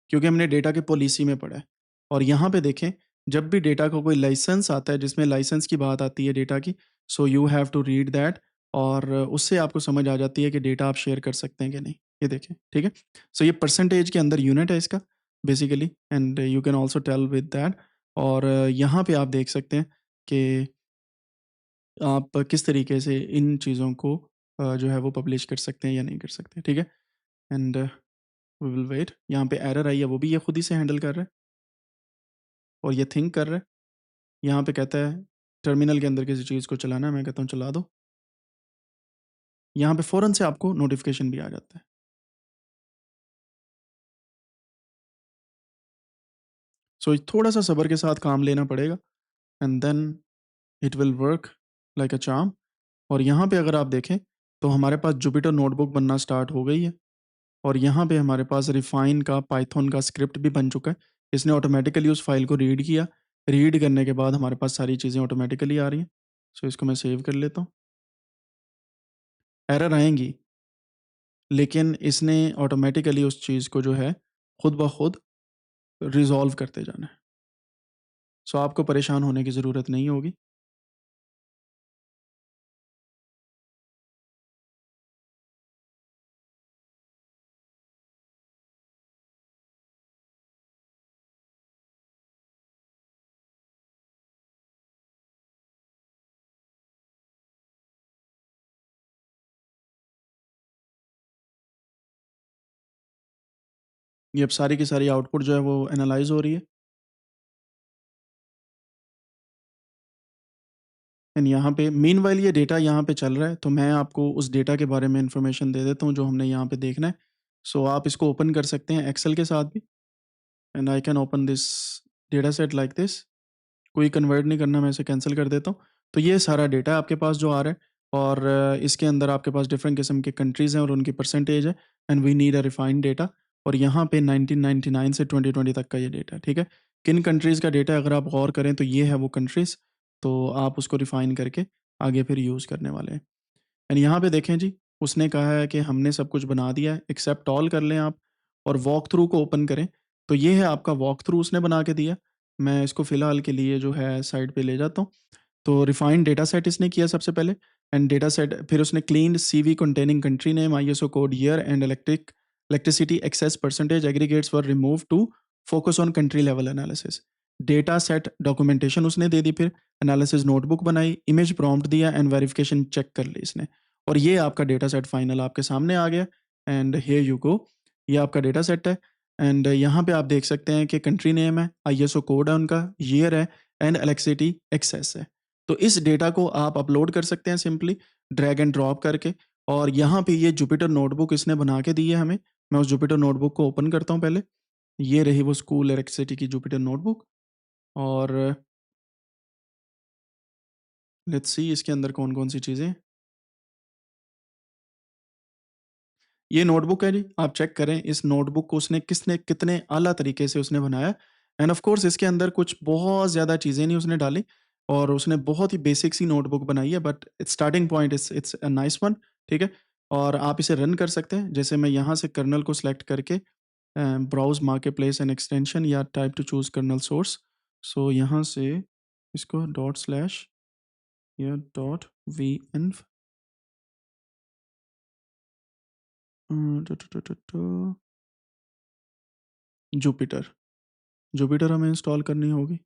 क्योंकि हमने डेटा की पॉलिसी में पढ़ा है। और यहाँ पे देखें, जब भी डेटा का कोई लाइसेंस आता है, जिसमें लाइसेंस की बात आती है डेटा की, so you have to read that और उससे आपको समझ आ जाती है कि डेटा आप शेयर कर सकते हैं कि नहीं। ये देखें, ठीक है? सो ये परसेंटेज के अंदर यूनिट है इसका basically and you can also tell with that. और यहाँ पे आप देख सकते हैं कि आप किस तरीके से इन चीज़ों को जो है वो पब्लिश कर सकते हैं या नहीं कर सकते, ठीक है? And we will wait. यहाँ पे एरर आई है, वो भी ये खुद ही से हैंडल कर रहा है और ये थिंक कर रहा है। यहाँ पे कहता है टर्मिनल के अंदर किसी चीज़ को चलाना है, मैं कहता हूँ चला दो। यहाँ पे फ़ौरन से आपको नोटिफ़िकेशन भी आ जाता है। सो थोड़ा-सा सब्र के साथ काम लेना पड़ेगा and then it will work like a charm. और यहाँ पे अगर आप देखें, तो हमारे पास जुपिटर नोटबुक बनना स्टार्ट हो गई है और यहाँ पे हमारे पास रिफाइन का पाइथन का स्क्रिप्ट भी बन चुका है। इसने ऑटोमैटिकली उस फ़ाइल को रीड किया। रीड करने के बाद हमारे पास सारी चीज़ें ऑटोमैटिकली आ रही हैं। सो इसको मैं सेव कर लेता हूँ। एरर आएँगी, लेकिन इसने ऑटोमैटिकली उस चीज़ को जो है खुद ब खुद रिज़ॉल्व करते जाना है। सो आपको परेशान होने की ज़रूरत नहीं होगी। ये अब सारी की सारी आउटपुट जो है वो एनालाइज़ हो रही है एंड यहाँ पे मीनवाइल ये डेटा यहाँ पे चल रहा है, तो मैं आपको उस डेटा के बारे में इन्फॉर्मेशन दे देता हूँ जो हमने यहाँ पे देखना है। सो आप इसको ओपन कर सकते हैं एक्सेल के साथ भी and I can open this data set like this. कोई कन्वर्ट नहीं करना, मैं इसे कैंसिल कर देता हूँ। तो ये सारा डेटा आपके पास जो आ रहा है और इसके अंदर आपके पास डिफरेंट किस्म के कंट्रीज़ हैं और उनकी परसेंटेज है and we need a refined data. और यहाँ पे 1999 से 2020 तक का ये डेटा, ठीक है? किन कंट्रीज़ का डेटा अगर आप गौर करें तो ये है वो कंट्रीज़, तो आप उसको रिफाइन करके आगे फिर यूज़ करने वाले हैं। एंड यहाँ पे देखें जी, उसने कहा है कि हमने सब कुछ बना दिया है, एक्सेप्ट ऑल कर लें आप और वॉक थ्रू को ओपन करें। तो ये है आपका वॉक थ्रू उसने बना के दिया। मैं इसको फ़िलहाल के लिए जो है साइड पे ले जाता हूँ। तो रिफाइंड डेटा सेट इसने किया सबसे पहले एंड डेटा सेट फिर उसने cleaned CSV containing country name, ISO code, year and electricity access percentage aggregates were remove to focus on country level analysis. Data set documentation उसने दे दी, फिर एनालिसिस नोटबुक बनाई, इमेज प्रॉम्प्ट दिया and verification check कर ली इसने। और ये आपका डेटा सेट फाइनल आपके सामने आ गया एंड हियर यू गो। ये आपका डेटा सेट है एंड यहाँ पे आप देख सकते हैं कि कंट्री नेम है, आईएसओ कोड है उनका, ईयर है एंड इलेक्ट्रिसिटी एक्सेस है। तो इस डेटा को आप अपलोड कर सकते हैं सिंपली ड्रैग एंड ड्रॉप करके। और यहाँ पे ये जुपिटर नोटबुक इसने बना के दी है हमें। मैं उस जुपिटर नोटबुक को ओपन करता हूँ पहले। ये रही वो स्कूल इलेक्ट्रिसिटी की जुपिटर नोटबुक और लेट्स सी इसके अंदर कौन-कौन सी चीज़ें। ये नोटबुक है जी, आप चेक करें इस नोटबुक को उसने किसने कितने आला तरीके से उसने बनाया एंड ऑफ कोर्स इसके अंदर कुछ बहुत ज़्यादा चीज़ें नहीं उसने डाली और उसने बहुत ही बेसिक सी नोटबुक बनाई है but it's starting point it's a nice one, ठीक है? और आप इसे रन कर सकते हैं। जैसे मैं यहाँ से कर्नेल को सिलेक्ट करके ब्राउज़ मार्केटप्लेस एंड एक्सटेंशन या type to choose kernel source. So यहाँ से इसको डॉट स्लैश या dot venv to to to to to Jupyter. Jupyter हमें इंस्टॉल करनी होगी।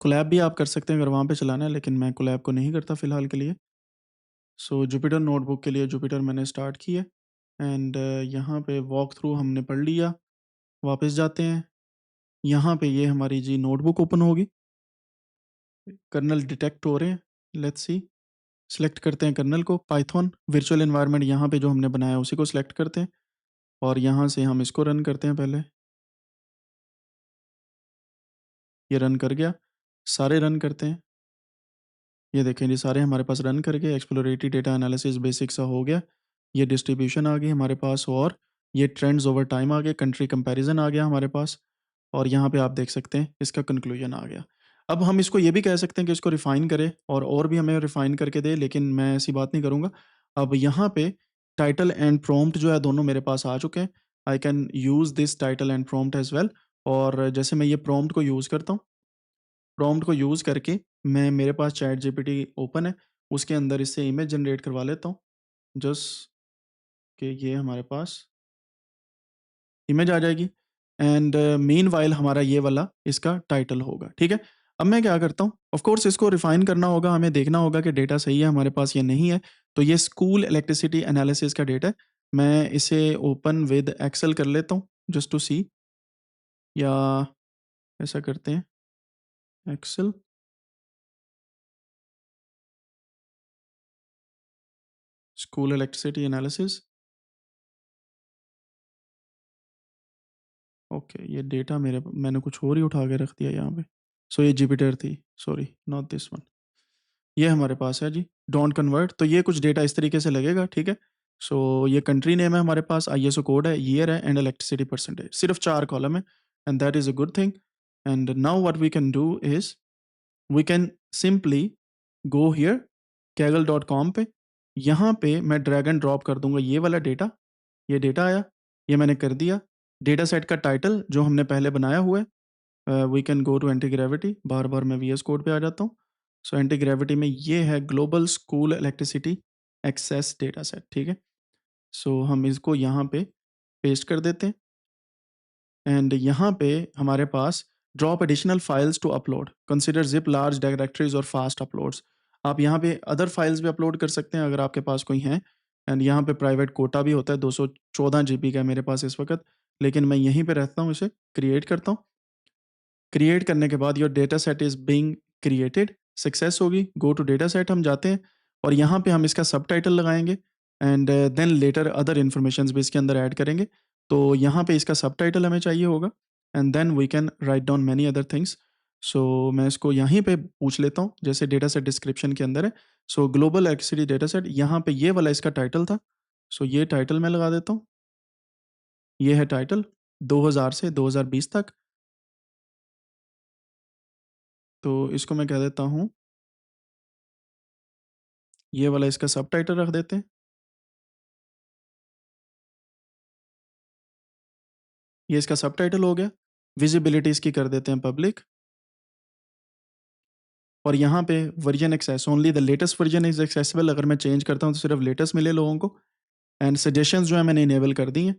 कोलैब भी आप कर सकते हैं अगर वहाँ पे चलाना है, लेकिन मैं कोलैब को नहीं करता फ़िलहाल के लिए। सो जुपिटर नोटबुक के लिए जुपिटर मैंने स्टार्ट की है एंड यहाँ पे वॉक थ्रू हमने पढ़ लिया, वापस जाते हैं। यहाँ पे ये हमारी जी नोटबुक ओपन होगी, कर्नल डिटेक्ट हो रहे हैं, लेट्स सी। सेलेक्ट करते हैं कर्नल को, पाइथन वर्चुअल एनवायरनमेंट यहाँ पे जो हमने बनाया उसी को सिलेक्ट करते हैं और यहाँ से हम इसको रन करते हैं। पहले ये रन कर गया, सारे रन करते हैं। ये देखें जी, सारे हमारे पास रन कर गए। एक्सप्लोरेटरी डेटा एनालिसिस बेसिक सा हो गया, ये डिस्ट्रीब्यूशन आ गई हमारे पास और ये ट्रेंड्स ओवर टाइम आ गए, कंट्री कंपैरिजन आ गया हमारे पास और यहाँ पे आप देख सकते हैं इसका कंक्लूजन आ गया। अब हम इसको ये भी कह सकते हैं कि इसको रिफाइन करे और भी हमें रिफाइन करके दे, लेकिन मैं ऐसी बात नहीं करूँगा। अब यहाँ पे टाइटल एंड प्रॉम्प्ट जो है दोनों मेरे पास आ चुके हैं। I can use this title and prompt as well. और जैसे मैं ये प्रॉम्प्ट को यूज़ करता हूँ, प्रॉम्प्ट को यूज़ करके मैं, मेरे पास चैट जीपीटी ओपन है, उसके अंदर इससे इमेज जनरेट करवा लेता हूँ जस्ट कि ये हमारे पास इमेज आ जाएगी एंड मीनवाइल हमारा ये वाला इसका टाइटल होगा। ठीक है, अब मैं क्या करता हूँ, ऑफ कोर्स इसको रिफाइन करना होगा, हमें देखना होगा कि डेटा सही है हमारे पास या नहीं है। तो ये स्कूल इलेक्ट्रिसिटी एनालिसिस का डेटा है, मैं इसे ओपन विद एक्सेल कर लेता हूँ जस्ट टू सी, या ऐसा करते हैं Excel, school electricity analysis. Okay, ये डेटा मैंने कुछ और ही उठा के रख दिया यहाँ पे। सो ये जुपिटर थी, सॉरी नॉट दिस वन। ये हमारे पास है जी डोंट कन्वर्ट, तो ये कुछ डेटा इस तरीके से लगेगा। ठीक है, सो ये कंट्री नेम है हमारे पास, आईएसओ कोड है, ईयर है एंड इलेक्ट्रिसिटी परसेंटेज, सिर्फ 4 कॉलम है and that is a good thing. And now what we can do is we can simply go here kaggle.com पे, यहाँ पे मैं ड्रैग एंड ड्रॉप कर दूंगा ये वाला डेटा। ये डेटा आया, ये मैंने कर दिया। डेटा सेट का टाइटल जो हमने पहले बनाया हुआ है, we can go to Antigravity, बार बार मैं वीएस कोड पे आ जाता हूँ। सो एंटी ग्रेविटी में ये है global school electricity access data set. ठीक है, सो हम इसको यहाँ पे पेस्ट कर देते हैं एंड यहाँ पे हमारे पास drop additional files to upload, consider zip large directories और फास्ट अपलोड्स। आप यहाँ पे अदर फाइल्स भी अपलोड कर सकते हैं अगर आपके पास कोई हैं। एंड यहाँ पे प्राइवेट कोटा भी होता है, 214 जीबी का है मेरे पास इस वक्त, लेकिन मैं यहीं पे रहता हूँ, इसे क्रिएट करता हूँ। क्रिएट करने के बाद your data set is being created, success होगी। गो टू डेटा सेट हम जाते हैं और यहाँ पे हम इसका सब टाइटल लगाएंगे and then later other information भी इसके अंदर ऐड करेंगे। तो यहाँ पे इसका सब टाइटल हमें चाहिए होगा and then we can write down many other things. So मैं इसको यहीं पे पूछ लेता हूँ, जैसे डेटा सेट डिस्क्रिप्शन के अंदर है। सो ग्लोबल इलेक्ट्रिसिटी डेटा सेट, यहाँ पे ये वाला इसका टाइटल था। सो ये टाइटल मैं लगा देता हूँ, ये है टाइटल 2000 से 2020 तक। तो इसको मैं कह देता हूँ, ये वाला इसका सब टाइटल रख देते हैं। ये इसका सब टाइटल हो गया। विजिबिलिटी इसकी कर देते हैं पब्लिक और यहाँ पे version access, only the latest version is accessible. अगर मैं चेंज करता हूँ तो सिर्फ लेटेस्ट मिले लोगों को। एंड सजेशंस जो है मैंने इनेबल कर दी हैं।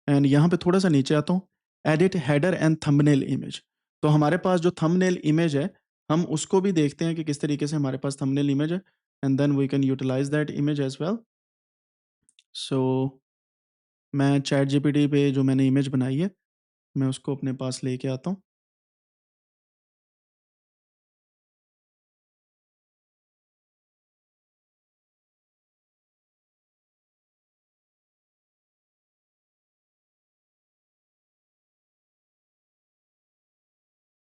एंड यहाँ पे थोड़ा सा नीचे आता हूँ, edit header and thumbnail image. तो हमारे पास जो थंबनेल इमेज है, हम उसको भी देखते हैं कि किस तरीके से हमारे पास थंबनेल इमेज है and then we can utilize that image as well. सो मैं चैट जीपीटी पे जो मैंने इमेज बनाई है, मैं उसको अपने पास लेके आता हूँ।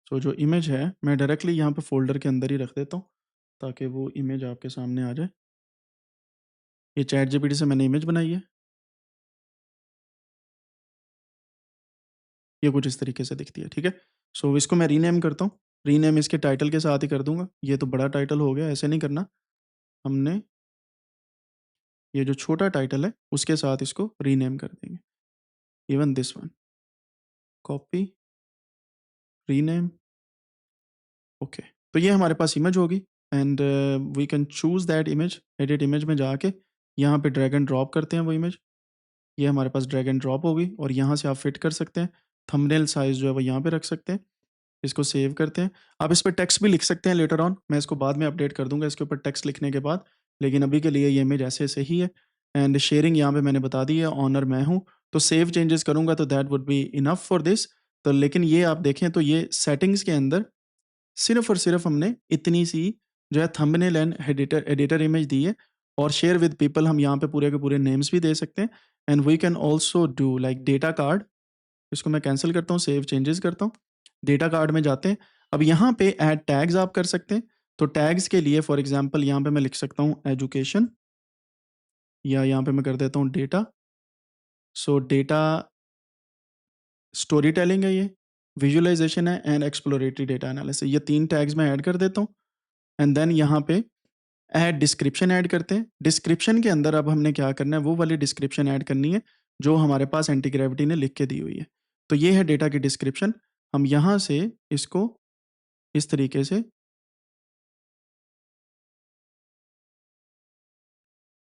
सो जो इमेज है मैं डायरेक्टली यहाँ पे फ़ोल्डर के अंदर ही रख देता हूँ ताकि वो इमेज आपके सामने आ जाए। ये चैट जीपीटी से मैंने इमेज बनाई है, ये कुछ इस तरीके से दिखती है। ठीक है, सो इसको मैं रीनेम करता हूँ। रीनेम इसके टाइटल के साथ ही कर दूंगा, ये तो बड़ा टाइटल हो गया, ऐसे नहीं करना हमने। ये जो छोटा टाइटल है उसके साथ इसको रीनेम कर देंगे, even this one, copy, rename. Okay, तो ये हमारे पास इमेज होगी and we can choose that image. Edit image में जाके यहाँ पे ड्रैग एंड ड्रॉप करते हैं वो इमेज। ये हमारे पास ड्रैग एंड ड्रॉप होगी और यहाँ से आप फिट कर सकते हैं। थंबनेल साइज़ जो है वो यहाँ पे रख सकते हैं। इसको सेव करते हैं। आप इस पे टेक्स्ट भी लिख सकते हैं लेटर ऑन, मैं इसको बाद में अपडेट कर दूँगा इसके ऊपर टेक्स्ट लिखने के बाद, लेकिन अभी के लिए ये इमेज ऐसे ही है। एंड शेयरिंग यहाँ पे मैंने बता दी है, ऑनर मैं हूँ, तो सेव चेंजेस करूँगा तो that would be enough for this. तो लेकिन ये आप देखें तो ये सेटिंग्स के अंदर सिर्फ और सिर्फ हमने इतनी सी जो है थंबनेल एंड एडिटर इमेज दी है, और शेयर विद पीपल हम यहाँ पे पूरे के पूरे नेम्स भी दे सकते हैं। And we can also do like data card, इसको मैं कैंसिल करता हूँ, सेव चेंजेस करता हूँ, डेटा कार्ड में जाते हैं। अब यहाँ पे ऐड टैग्स आप कर सकते हैं। तो टैग्स के लिए फॉर एग्जांपल यहाँ पे मैं लिख सकता हूँ एजुकेशन, या यहाँ पे मैं कर देता हूँ डेटा। सो डेटा स्टोरी टेलिंग है, ये विजुअलाइजेशन है, एंड एक्सप्लोरेटरी डेटा एनालिसिस, ये 3 टैग्स मैं ऐड कर देता हूँ। एंड देन यहाँ पे ऐड डिस्क्रिप्शन ऐड करते हैं। डिस्क्रिप्शन के अंदर अब हमने क्या करना है, वो वाली डिस्क्रिप्शन ऐड करनी है जो हमारे पास एंटी ग्रेविटी ने लिख के दी हुई है। तो ये है डेटा की डिस्क्रिप्शन। हम यहाँ से इसको इस तरीके से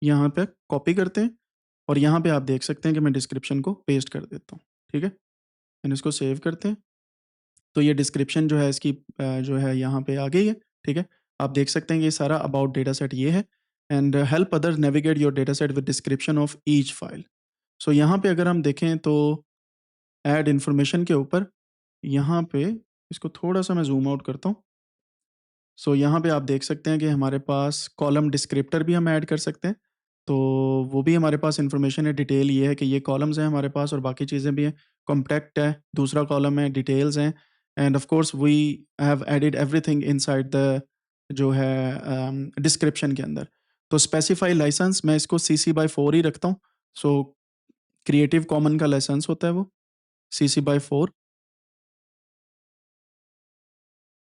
यहाँ पे कॉपी करते हैं, और यहाँ पे आप देख सकते हैं कि मैं डिस्क्रिप्शन को पेस्ट कर देता हूँ। ठीक है, एंड इसको सेव करते हैं। तो ये डिस्क्रिप्शन जो है इसकी जो है यहाँ पे आ गई है। ठीक है, आप देख सकते हैं कि ये सारा अबाउट डेटा सेट ये है। And help other navigate your data set with description of each file. So यहाँ पे अगर हम देखें तो ऐड इन्फॉर्मेशन के ऊपर यहाँ पे इसको थोड़ा सा मैं जूम आउट करता हूँ। सो यहाँ पे आप देख सकते हैं कि हमारे पास कॉलम डिस्क्रिप्टर भी हम ऐड कर सकते हैं। तो वो भी हमारे पास इन्फॉर्मेशन है, डिटेल ये है कि ये कॉलम्स हैं हमारे पास, और बाकी चीज़ें भी हैं। कॉम्पैक्ट है, दूसरा कॉलम है, डिटेल्स हैं, and of course we have added everything inside the जो है डिस्क्रिप्शन के अंदर। तो स्पेसिफाई लाइसेंस मैं इसको CC/4 ही रखता हूँ। सो क्रिएटिव कॉमन का लाइसेंस होता है वो CC/4,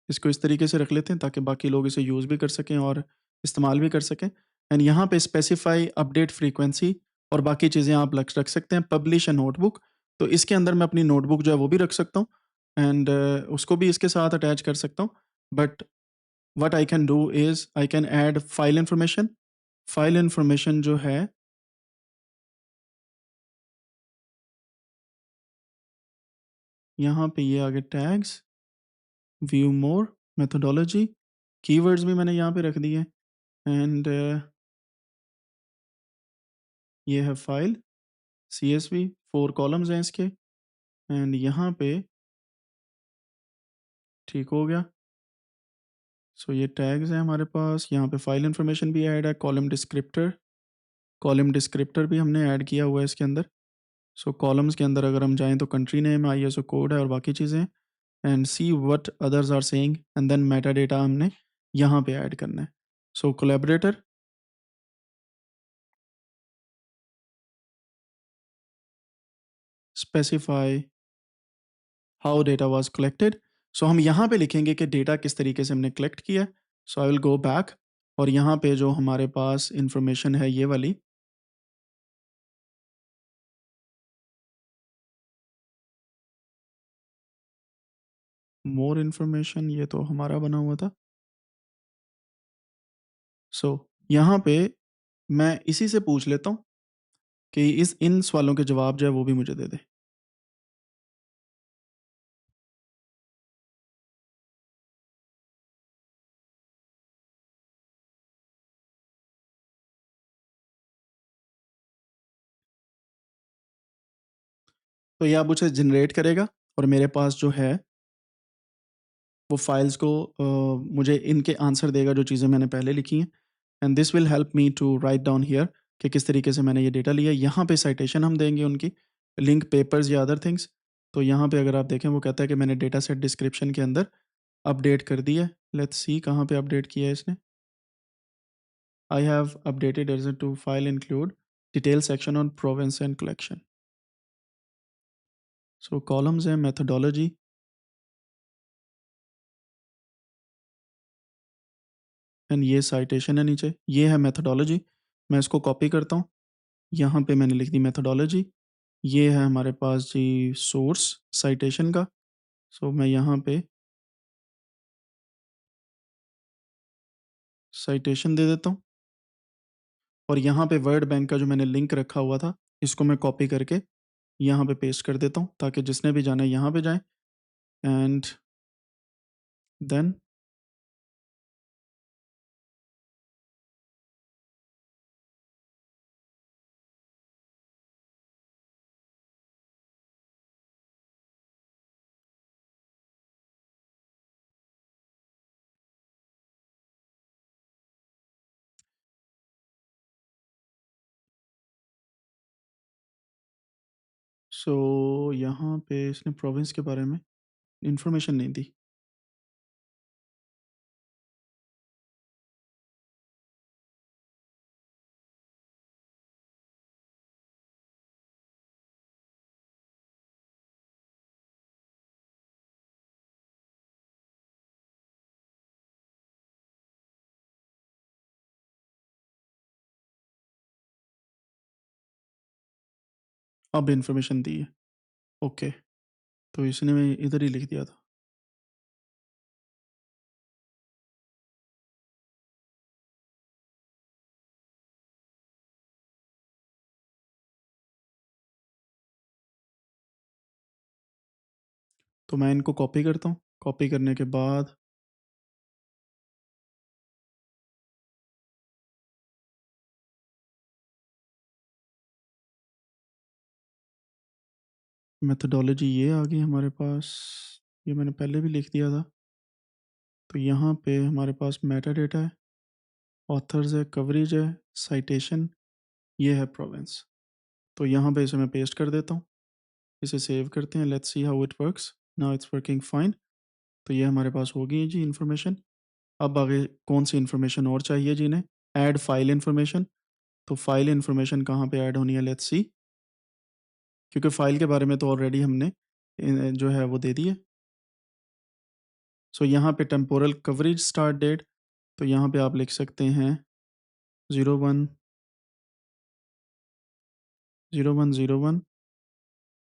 इसको इस तरीके से रख लेते हैं ताकि बाकी लोग इसे यूज़ भी कर सकें और इस्तेमाल भी कर सकें। एंड यहाँ पे स्पेसिफाई अपडेट फ्रीक्वेंसी और बाकी चीज़ें आप रख सकते हैं। पब्लिश अ नोटबुक, तो इसके अंदर मैं अपनी नोटबुक जो है वो भी रख सकता हूँ, एंड उसको भी इसके साथ अटैच कर सकता हूँ। But what I can do is I can add file information. File information जो है यहाँ पे ये आगे टैग्स, व्यू मोर, मेथोडोलॉजी, कीवर्ड्स भी मैंने यहाँ पे रख दिए। एंड ये है फाइल CSV, 4 कॉलम्स हैं इसके। एंड यहाँ पे ठीक हो गया। सो ये टैग्स हैं हमारे पास, यहाँ पे फाइल इन्फॉर्मेशन भी ऐड है, कॉलम डिस्क्रिप्टर भी हमने ऐड किया हुआ है इसके अंदर। सो कॉलम्स के अंदर अगर हम जाएँ तो कंट्री नेम, ISO कोड है और बाकी चीज़ें हैं। And see what others are saying, and then meta data हमने यहाँ पे ऐड करना है। So collaborator, specify how data was collected. So हम यहाँ पे लिखेंगे कि डेटा किस तरीके से हमने कलेक्ट किया है। So I will go back, और यहाँ पे जो हमारे पास इंफॉर्मेशन है ये वाली, मोर इन्फॉर्मेशन, ये तो हमारा बना हुआ था। सो यहाँ पे मैं इसी से पूछ लेता हूँ कि इस इन सवालों के जवाब जो है वो भी मुझे दे दे। तो ये अब मुझे जनरेट करेगा, और मेरे पास जो है वो फाइल्स को मुझे इनके आंसर देगा जो चीज़ें मैंने पहले लिखी हैं। And this will help me to write down here कि किस तरीके से मैंने ये डेटा लिया। यहाँ पे साइटेशन हम देंगे उनकी, लिंक पेपर्स या अदर थिंग्स। तो यहाँ पे अगर आप देखें वो कहता है कि मैंने डेटा सेट डिस्क्रिप्शन के अंदर अपडेट कर दी है। लेट्स सी कहाँ पे अपडेट किया है इसने। I have updated as to file include detail section on province and collection. So columns हैं methodology, एंड ये citation है नीचे, ये है methodology। मैं इसको कॉपी करता हूँ, यहाँ पे मैंने लिख दी methodology। ये है हमारे पास जी सोर्स citation का। सो मैं यहाँ पे citation दे देता हूँ, और यहाँ पे वर्ड बैंक का जो मैंने लिंक रखा हुआ था इसको मैं कॉपी करके यहाँ पे पेस्ट कर देता हूँ ताकि जिसने भी जाना है यहाँ पे जाए। एंड देन सो यहाँ पे इसने प्रोविंस के बारे में इन्फॉर्मेशन नहीं दी। अब इन्फॉर्मेशन दी है। ओके, तो इसने मैं इधर ही लिख दिया था। तो मैं इनको कॉपी करता हूँ। कॉपी करने के बाद मेथडोलॉजी ये आ गई हमारे पास। ये मैंने पहले भी लिख दिया था। तो यहाँ पे हमारे पास मेटा डेटा है, ऑथर्स है, कवरेज है, साइटेशन, ये है प्रोविंस। तो यहाँ पे इसे मैं पेस्ट कर देता हूँ। इसे सेव करते हैं। Let's see how it works. Now it's working fine. तो ये हमारे पास हो गई है जी इन्फॉर्मेशन। अब आगे कौन सी इन्फॉर्मेशन और चाहिए जी इन्हें? Add file information. तो फाइल इन्फॉर्मेशन कहाँ पे ऐड होनी है? Let's see. क्योंकि फाइल के बारे में तो ऑलरेडी हमने जो है वो दे दी है। सो यहाँ पे टेम्पोरल कवरेज स्टार्ट डेट, तो यहाँ पे आप लिख सकते हैं 01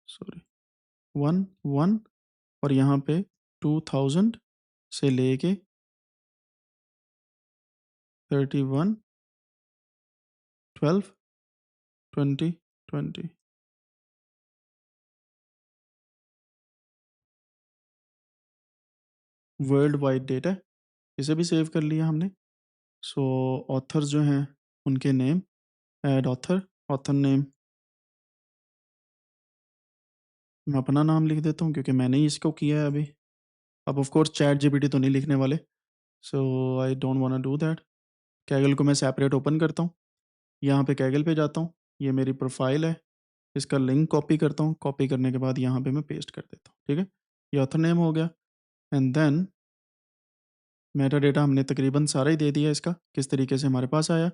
सॉरी 11 और यहाँ पे 2000 से लेके 31/12/2020। वर्ल्ड वाइड डेटा, इसे भी सेव कर लिया हमने। सो ऑथर्स जो हैं उनके name, add author, author name मैं अपना नाम लिख देता हूँ क्योंकि मैंने ही इसको किया है अभी। अब ऑफ कोर्स चैट जीपीटी तो नहीं लिखने वाले, so I don't want to do that. Kaggle को मैं सेपरेट ओपन करता हूँ। यहाँ पे कैगल पे जाता हूँ, ये मेरी प्रोफाइल है, इसका लिंक कॉपी करता हूँ। कॉपी करने के बाद यहाँ पे मैं पेस्ट कर देता हूँ। ठीक है, ये ऑथर नेम हो गया। एंड देन मेटा डेटा हमने तकरीबन सारा ही दे दिया इसका, किस तरीके से हमारे पास आया।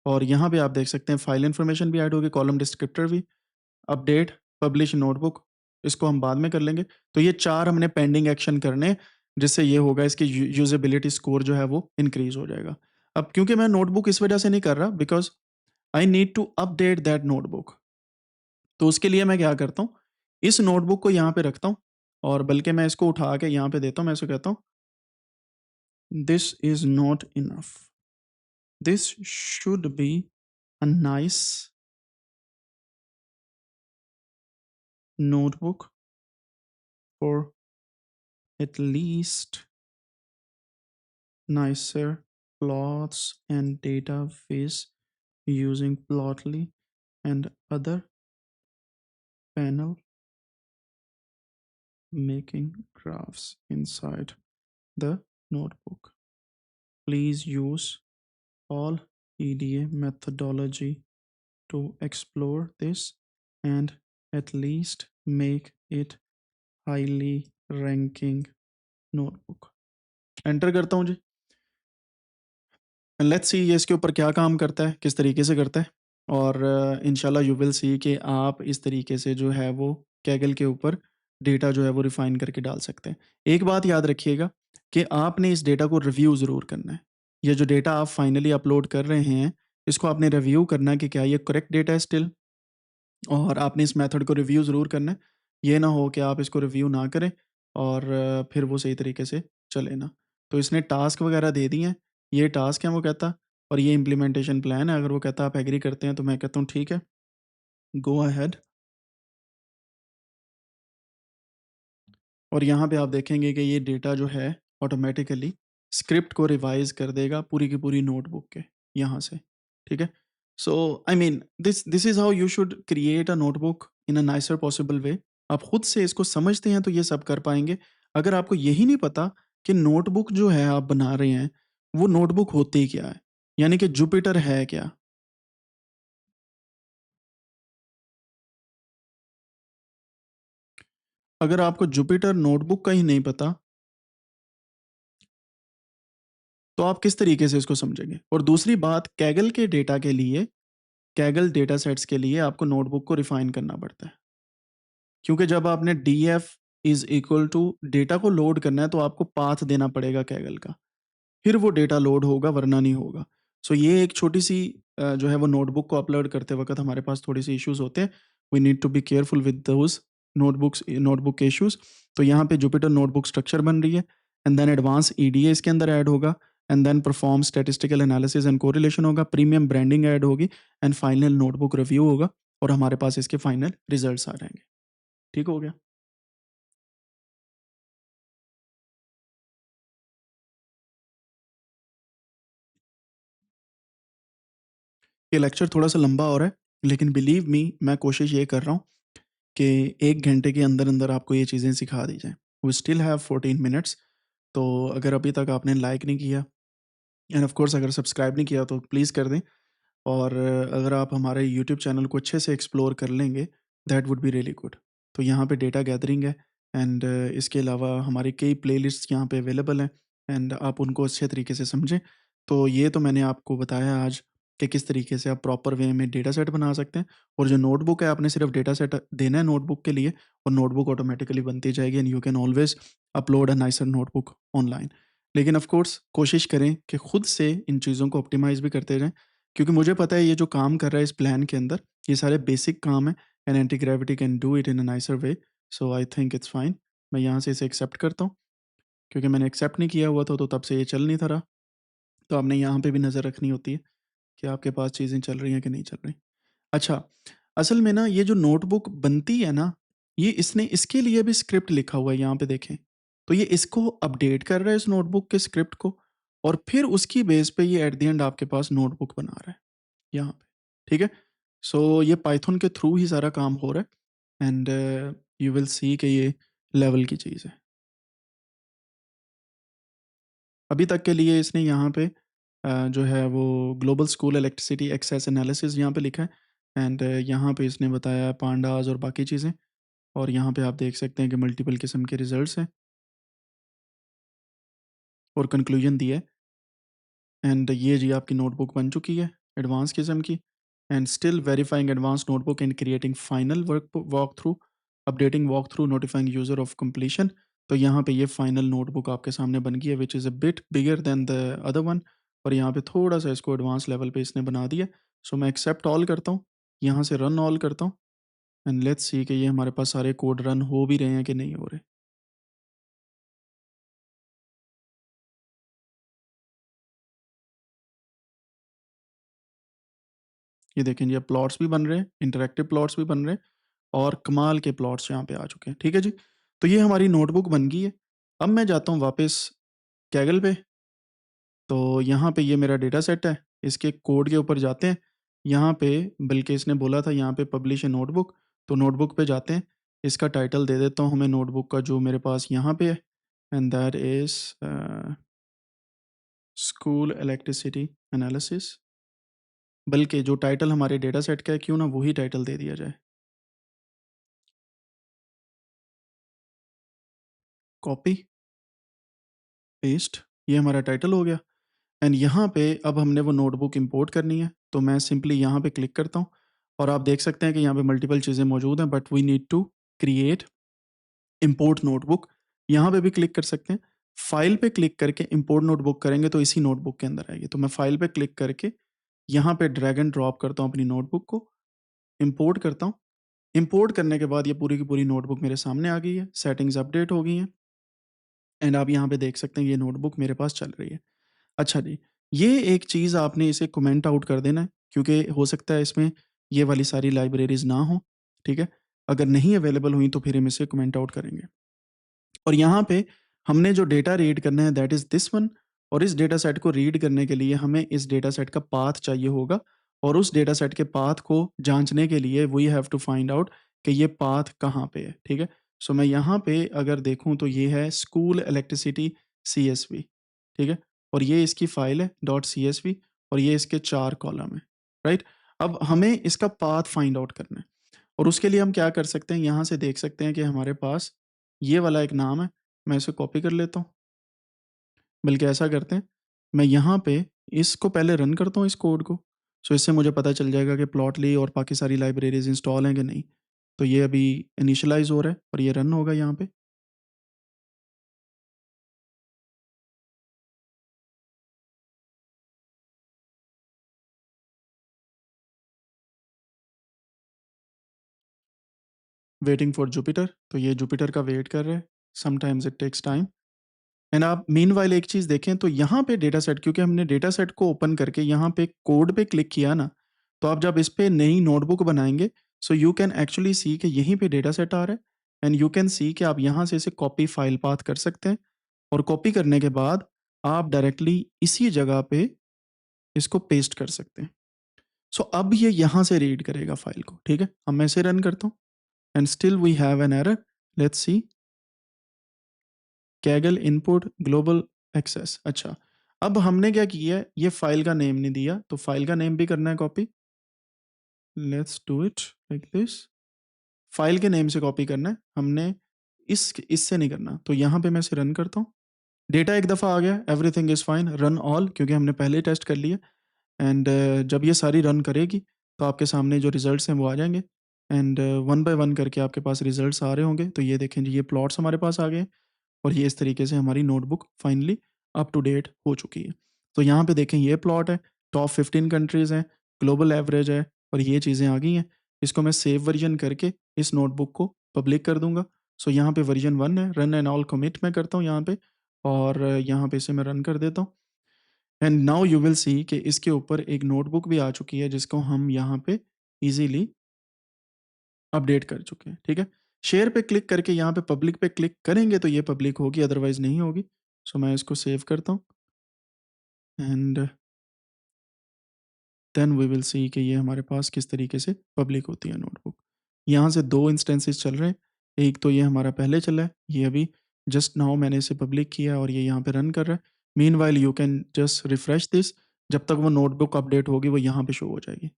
और यहाँ पे आप देख सकते हैं फाइल इन्फॉर्मेशन भी ऐड होगी, कॉलम डिस्क्रिप्टर भी, अपडेट, पब्लिश नोटबुक, इसको हम बाद में कर लेंगे। तो ये 4 हमने पेंडिंग एक्शन करने हैं, जिससे ये होगा इसकी यूजेबिलिटी स्कोर जो है वो इंक्रीज हो जाएगा। अब क्योंकि मैं नोटबुक इस वजह से नहीं कर रहा because I need to update that notebook. तो उसके लिए मैं क्या करता हूँ, इस नोटबुक को यहाँ पे रखता हूँ और बल्कि मैं इसको उठा के यहाँ पे देता हूँ। मैं इसको कहता हूँ this is not enough, this should be a nice notebook for at least nicer plots and database using Plotly and other panel making graphs inside the notebook. Please use all EDA methodology to explore this and at least make it highly ranking notebook. Enter करता हूँ जी। Let's see ये इसके ऊपर क्या काम करता है, किस तरीके से करता है। और इंशाल्लाह यू विल सी कि आप इस तरीके से जो है वो कैगल के ऊपर डेटा जो है वो रिफाइन करके डाल सकते हैं। एक बात याद रखिएगा कि आपने इस डेटा को रिव्यू ज़रूर करना है। ये जो डेटा आप फाइनली अपलोड कर रहे हैं, इसको आपने रिव्यू करना है कि क्या ये करेक्ट डेटा है स्टिल, और आपने इस मेथड को रिव्यू ज़रूर करना है। ये ना हो कि आप इसको रिव्यू ना करें और फिर वो सही तरीके से चले ना। तो इसने टास्क वगैरह दे दिए हैं, ये टास्क हैं वो कहता, और ये इम्प्लीमेंटेशन प्लान है। अगर वो कहता आप एग्री करते हैं तो मैं कहता हूँ ठीक है, गो अहेड। और यहाँ पे आप देखेंगे कि ये डेटा जो है ऑटोमेटिकली स्क्रिप्ट को रिवाइज कर देगा पूरी की पूरी नोटबुक के यहाँ से। ठीक है, so I mean this this is how you should create a notebook in a nicer possible way. आप खुद से इसको समझते हैं तो ये सब कर पाएंगे। अगर आपको यही नहीं पता कि नोटबुक जो है आप बना रहे हैं वो नोटबुक होती क्या है, यानी कि जुपिटर है क्या, अगर आपको जुपिटर नोटबुक का ही नहीं पता, तो आप किस तरीके से इसको समझेंगे? और दूसरी बात, कैगल के डेटा के लिए, कैगल डेटा सेट्स के लिए आपको नोटबुक को रिफाइन करना पड़ता है, क्योंकि जब आपने df is equal to data को लोड करना है, तो आपको पाथ देना पड़ेगा कैगल का, फिर वो डेटा लोड होगा, वरना नहीं होगा। सो ये एक छोटी सी जो है वो नोटबुक को अपलोड करते वक्त हमारे पास थोड़ी सी इश्यूज होते हैं। We need to be careful with those notebook issues. तो यहाँ पे जुपिटर नोटबुक स्ट्रक्चर बन रही है, एंड देन एडवांस ईडीए इसके अंदर ऐड होगा, and then perform statistical analysis and correlation होगा, प्रीमियम ब्रांडिंग ऐड होगी, एंड फाइनल नोटबुक रिव्यू होगा, और हमारे पास इसके फाइनल रिजल्ट्स आ जाएंगे। ठीक हो गया? ये लेक्चर थोड़ा सा लंबा हो रहा है, लेकिन बिलीव मी, मैं कोशिश ये कर रहा हूँ कि 1 घंटे के अंदर-अंदर आपको ये चीज़ें सिखा दी जाएँ। वी स्टिल हैव 14 मिनट्स, तो अगर अभी तक आपने लाइक नहीं किया, एंड ऑफ कोर्स अगर सब्सक्राइब नहीं किया, तो प्लीज़ कर दें। और अगर आप हमारे यूट्यूब चैनल को अच्छे से एक्सप्लोर कर लेंगे, that would be really good. तो यहाँ पे डेटा गैदरिंग है, एंड इसके अलावा हमारी कई प्लेलिस्ट्स यहाँ पे अवेलेबल हैं, एंड आप उनको अच्छे तरीके से समझें। तो ये तो मैंने आपको बताया आज कि किस तरीके से आप प्रॉपर वे में डेटा सेट बना सकते हैं, और जो नोटबुक है, आपने सिर्फ डेटा सेट देना है नोटबुक के लिए, और नोटबुक ऑटोमेटिकली बनती जाएगी, and you can always upload a nicer notebook online. लेकिन ऑफ कोर्स कोशिश करें कि खुद से इन चीज़ों को ऑप्टिमाइज़ भी करते रहें, क्योंकि मुझे पता है ये जो काम कर रहा है इस प्लान के अंदर, ये सारे बेसिक काम है, and anti gravity can do it in a nicer way. So I think it's fine. मैं यहाँ से इसे एक्सेप्ट करता हूँ, क्योंकि मैंने एक्सेप्ट नहीं किया हुआ था, तो तब से ये चल नहीं था रहा। तो आपने यहाँ पे भी नज़र रखनी होती है कि आपके पास चीज़ें चल रही हैं कि नहीं चल रही। अच्छा, असल में ना ये जो नोटबुक बनती है ना, ये इसने इसके लिए भी स्क्रिप्ट लिखा हुआ है, यहाँ पे देखें। तो ये इसको अपडेट कर रहा है, इस नोटबुक के स्क्रिप्ट को, और फिर उसकी बेस पे ये एट द एंड आपके पास नोटबुक बना रहा है यहाँ पे। ठीक है? सो ये पाइथन के थ्रू ही सारा काम हो रहा है, एंड यू विल सी कि ये लेवल की चीज़ है। अभी तक के लिए इसने यहाँ पे जो है वो global school electricity access analysis यहाँ पे लिखा है, एंड यहाँ पे इसने बताया पांडास और बाकी चीज़ें, और यहाँ पे आप देख सकते हैं कि मल्टीपल किस्म के रिजल्ट्स हैं, और कंक्लूजन दिया है। एंड ये जी आपकी नोटबुक बन चुकी है एडवांस किस्म की, and still verifying advance notebook and creating final work walk through, updating walk through, notifying user of completion. तो यहाँ पे ये फाइनल नोटबुक आपके सामने बन गई है, which is a bit bigger than the other one, और यहाँ पे थोड़ा सा इसको एडवांस लेवल पे इसने बना दिया। सो मैं एक्सेप्ट ऑल करता हूँ, यहाँ से रन ऑल करता हूँ, एंड लेट्स सी कि ये हमारे पास सारे कोड रन हो भी रहे हैं कि नहीं हो रहे। ये देखें, ये प्लॉट्स भी बन रहे हैं, इंटरैक्टिव प्लॉट्स भी बन रहे हैं, और कमाल के प्लॉट्स यहाँ पे आ चुके हैं। ठीक है जी? तो ये हमारी नोटबुक बन गई है। अब मैं जाता हूँ वापस कैगल पे, तो यहाँ पे ये मेरा डेटा सेट है, इसके कोड के ऊपर जाते हैं। यहाँ पे बल्कि इसने बोला था यहाँ पे पब्लिश ए नोटबुक, तो नोटबुक पे जाते हैं। इसका टाइटल दे देता हूँ हमें नोटबुक का, जो मेरे पास यहाँ पे है, and that is school electricity analysis. बल्कि जो टाइटल हमारे डेटा सेट का है, क्यों ना वही टाइटल दे दिया जाए। कॉपी, पेस्ट, ये हमारा टाइटल हो गया, एंड यहाँ पे अब हमने वो नोटबुक इंपोर्ट करनी है, तो मैं सिंपली यहाँ पे क्लिक करता हूँ, और आप देख सकते हैं कि यहाँ पे मल्टीपल चीज़ें मौजूद हैं, but we need to create import notebook. यहाँ पे भी क्लिक कर सकते हैं। फाइल पे क्लिक करके इंपोर्ट नोटबुक करेंगे तो इसी नोटबुक के अंदर आएगी। तो मैं फाइल पे क्लिक करके यहाँ पे ड्रैग एंड ड्रॉप करता हूँ अपनी नोटबुक को, इंपोर्ट करता हूँ। इंपोर्ट करने के बाद ये पूरी की पूरी नोटबुक मेरे सामने आ गई है, सेटिंग्स अपडेट हो गई हैं, एंड आप यहाँ पे देख सकते हैं ये नोटबुक मेरे पास चल रही है। अच्छा जी, ये एक चीज़ आपने इसे कमेंट आउट कर देना है, क्योंकि हो सकता है इसमें ये वाली सारी लाइब्रेरीज़ ना हो, ठीक है? अगर नहीं अवेलेबल हुई तो फिर हम इसे कमेंट आउट करेंगे। और यहाँ पे हमने जो डेटा रीड करना है दैट इज़ दिस वन, और इस डेटा सेट को रीड करने के लिए हमें इस डेटा सेट का पाथ चाहिए होगा, और उस डेटा सेट के पाथ को जाँचने के लिए we have to find out कि ये पाथ कहाँ पे है, ठीक है? सो मैं यहाँ पे अगर देखूँ तो ये है स्कूल इलेक्ट्रिसिटी सीएसवी, ठीक है? और ये इसकी फ़ाइल है डॉट सीएसवी, और ये इसके 4 कॉलम हैं, राइट? अब हमें इसका पाथ फाइंड आउट करना है, और उसके लिए हम क्या कर सकते हैं, यहाँ से देख सकते हैं कि हमारे पास ये वाला एक नाम है, मैं इसे कॉपी कर लेता हूँ। बल्कि ऐसा करते हैं, मैं यहाँ पे इसको पहले रन करता हूँ इस कोड को। सो इससे मुझे पता चल जाएगा कि प्लॉटली और बाकी सारी लाइब्रेरीज़ इंस्टॉल हैं कि नहीं। तो ये अभी इनिशियलाइज़ हो रहा है और ये रन होगा यहाँ पे। वेटिंग फॉर जुपिटर, तो ये जुपिटर का वेट कर रहा है। Sometimes it takes time. And आप मीनवाइल एक चीज़ देखें तो यहाँ पे डेटा सेट, क्योंकि हमने डेटा सेट को ओपन करके यहाँ पे कोड पे क्लिक किया ना, तो आप जब इस पे नई नोटबुक बनाएंगे, सो यू कैन एक्चुअली सी कि यहीं पे डेटा सेट आ रहा है। एंड यू कैन सी कि आप यहाँ से इसे कॉपी फाइल पाथ कर सकते हैं, और कॉपी करने के बाद आप डायरेक्टली इसी जगह पे इसको पेस्ट कर सकते हैं। सो अब ये यहाँ से रीड करेगा फाइल को, ठीक है। अब मैं इसे रन करता हूँ and still we have an error. Let's see, Kaggle input global access. अच्छा, अब हमने क्या किया है, ये फाइल का नेम नहीं दिया, तो फाइल का नेम भी करना है copy. Let's do it like this. File के नेम से कॉपी करना है हमने, इससे नहीं करना। तो यहाँ पे मैं इसे रन करता हूँ, डेटा एक दफ़ा आ गया, everything is fine, run all, क्योंकि हमने पहले ही टेस्ट कर लिया। एंड जब ये सारी रन करेगी तो आपके सामने जो रिजल्ट्स हैं वो आ जाएंगे। एंड वन बाय वन करके आपके पास रिजल्ट्स आ रहे होंगे। तो ये देखें जी, ये प्लॉट्स हमारे पास आ गए हैं, और ये इस तरीके से हमारी notebook finally up to date हो चुकी है। तो यहाँ पे देखें, ये प्लॉट है, टॉप 15 कंट्रीज़ हैं, ग्लोबल एवरेज है, और ये चीज़ें आ गई हैं। इसको मैं सेव वर्जन करके इस नोटबुक को पब्लिक कर दूंगा। सो यहाँ पे वर्जन 1 है, रन एंड ऑल कमिट मैं करता हूँ यहाँ पे, और यहाँ पे इसे मैं रन कर देता हूँ। And now you will see कि इसके ऊपर एक नोटबुक भी आ चुकी है, जिसको हम यहाँ पे इजीली अपडेट कर चुके हैं, ठीक है। शेयर पे क्लिक करके यहाँ पे पब्लिक पे क्लिक करेंगे तो ये पब्लिक होगी, अदरवाइज नहीं होगी। सो मैं इसको सेव करता हूँ and then we will see कि ये हमारे पास किस तरीके से पब्लिक होती है नोटबुक। यहाँ से दो इंस्टेंसेस चल रहे हैं, एक तो ये हमारा पहले चला है, ये अभी जस्ट नाउ मैंने इसे पब्लिक किया और ये यहाँ पे रन कर रहा है। Mean while you can just refresh this, जब तक वो नोटबुक अपडेट होगी वो यहाँ पे शो हो जाएगी।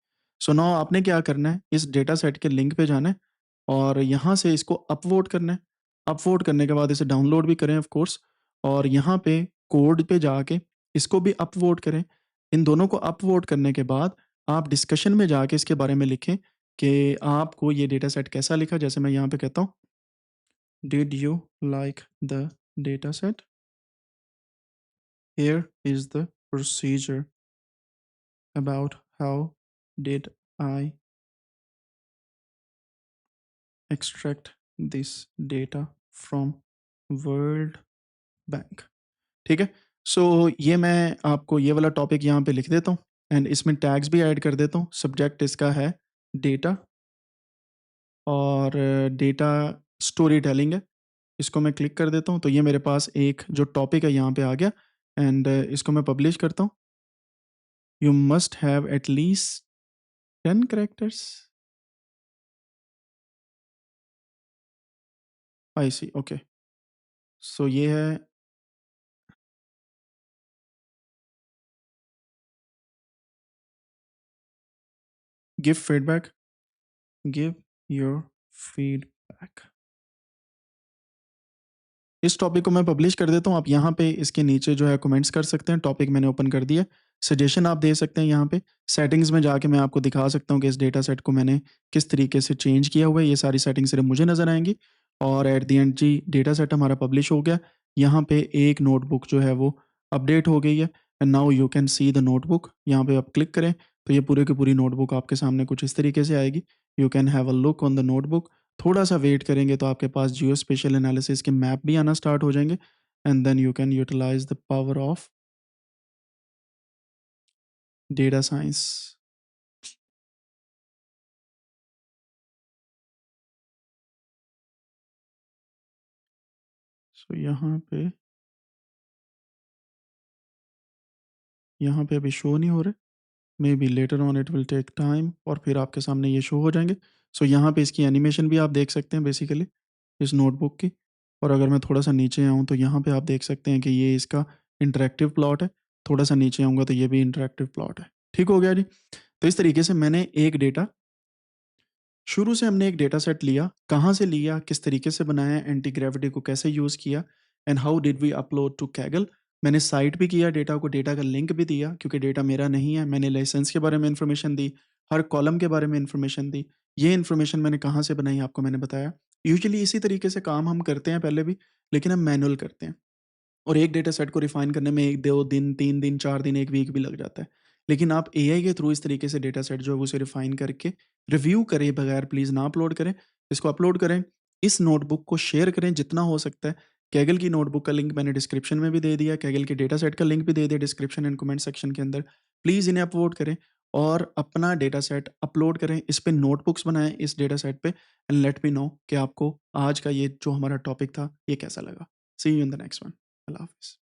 सो नाउ आपने क्या करना है, इस डेटा सेट के लिंक पे जाना है और यहाँ से इसको अपवोट करना है। अपवोट करने के बाद इसे डाउनलोड भी करें ऑफ कोर्स, और यहाँ पे कोड पे जाके इसको भी अपवोट करें। इन दोनों को अपवोट करने के बाद आप डिस्कशन में जाके इसके बारे में लिखें कि आपको ये डेटा सेट कैसा लिखा। जैसे मैं यहाँ पे कहता हूँ, did you like the data set, here is the procedure about how did I extract this data from World bank, ठीक है। सो ये मैं आपको ये वाला टॉपिक यहाँ पे लिख देता हूँ एंड इसमें टैग्स भी ऐड कर देता हूँ। सब्जेक्ट इसका है डेटा, और डेटा स्टोरी टेलिंग है। इसको मैं क्लिक कर देता हूँ तो ये मेरे पास एक जो टॉपिक है यहाँ पे आ गया। एंड इसको मैं पब्लिश करता हूँ। You must have at least 10 characters. I see, okay. So ये है, give feedback, give your feedback. इस टॉपिक को मैं पब्लिश कर देता हूँ। आप यहाँ पे इसके नीचे जो है कमेंट्स कर सकते हैं। टॉपिक मैंने ओपन कर दिया। सजेशन आप दे सकते हैं यहाँ पे। सेटिंग्स में जाके मैं आपको दिखा सकता हूँ कि इस डेटा सेट को मैंने किस तरीके से चेंज किया हुआ है। ये सारी सेटिंग्स सिर्फ मुझे नज़र आएंगी। और एट द एंड जी, डेटा सेट हमारा पब्लिश हो गया। यहाँ पे एक नोटबुक जो है वो अपडेट हो गई है। And now you can see the notebook. यहाँ पे आप क्लिक करें तो ये पूरे की पूरी नोटबुक आपके सामने कुछ इस तरीके से आएगी। You can have a look on the notebook. थोड़ा सा वेट करेंगे तो आपके पास जियो स्पेशल एनालिसिस के मैप भी आना स्टार्ट हो जाएंगे। And then you can utilize the power of data science. So यहाँ पे अभी शो नहीं हो रहे। Maybe later on it will take time और फिर आपके सामने ये शो हो जाएंगे। सो यहाँ पे इसकी एनिमेशन भी आप देख सकते हैं बेसिकली इस नोटबुक की। और अगर मैं थोड़ा सा नीचे आऊँ तो यहाँ पे आप देख सकते हैं कि ये इसका इंटरेक्टिव प्लॉट है। थोड़ा सा नीचे आऊँगा तो ये भी इंटरेक्टिव प्लॉट है। ठीक हो गया जी। तो इस तरीके से मैंने एक डेटा शुरू से हमने एक डेटा सेट लिया, कहाँ से लिया, किस तरीके से बनाया, एंटी ग्रेविटी को कैसे यूज़ किया and how did we upload to Kaggle. मैंने साइट भी किया डेटा को, डेटा का लिंक भी दिया क्योंकि डेटा मेरा नहीं है। मैंने लाइसेंस के बारे में इन्फॉर्मेशन दी, हर कॉलम के बारे में इन्फॉर्मेशन दी। ये इन्फॉर्मेशन मैंने कहाँ से बनाई आपको मैंने बताया। यूजुअली इसी तरीके से काम हम करते हैं पहले भी, लेकिन हम मैनुअल करते हैं। और एक डेटा सेट को रिफाइन करने में 1-2 दिन, 3 दिन, 4 दिन, 1 वीक भी लग जाता है। लेकिन आप एआई के थ्रू इस तरीके से डेटा सेट जो है उसे रिफाइन करके रिव्यू करे बगैर प्लीज़ ना अपलोड करें। इसको अपलोड करें, इस नोटबुक को शेयर करें जितना हो सकता है। कैगल की नोटबुक का लिंक मैंने डिस्क्रिप्शन में भी दे दिया, कैगल के डेटा सेट का लिंक भी दे दिया डिस्क्रिप्शन एंड कमेंट सेक्शन के अंदर। प्लीज़ इन्हें अपलोड करें और अपना डेटा सेट अपलोड करें। इस पे नोटबुक्स बनाएँ इस डेटा सेट पे एंड लेट मी नो कि आपको आज का ये जो हमारा टॉपिक था, ये कैसा लगा। See you in the next one. अल्लाह हाफ़िज़।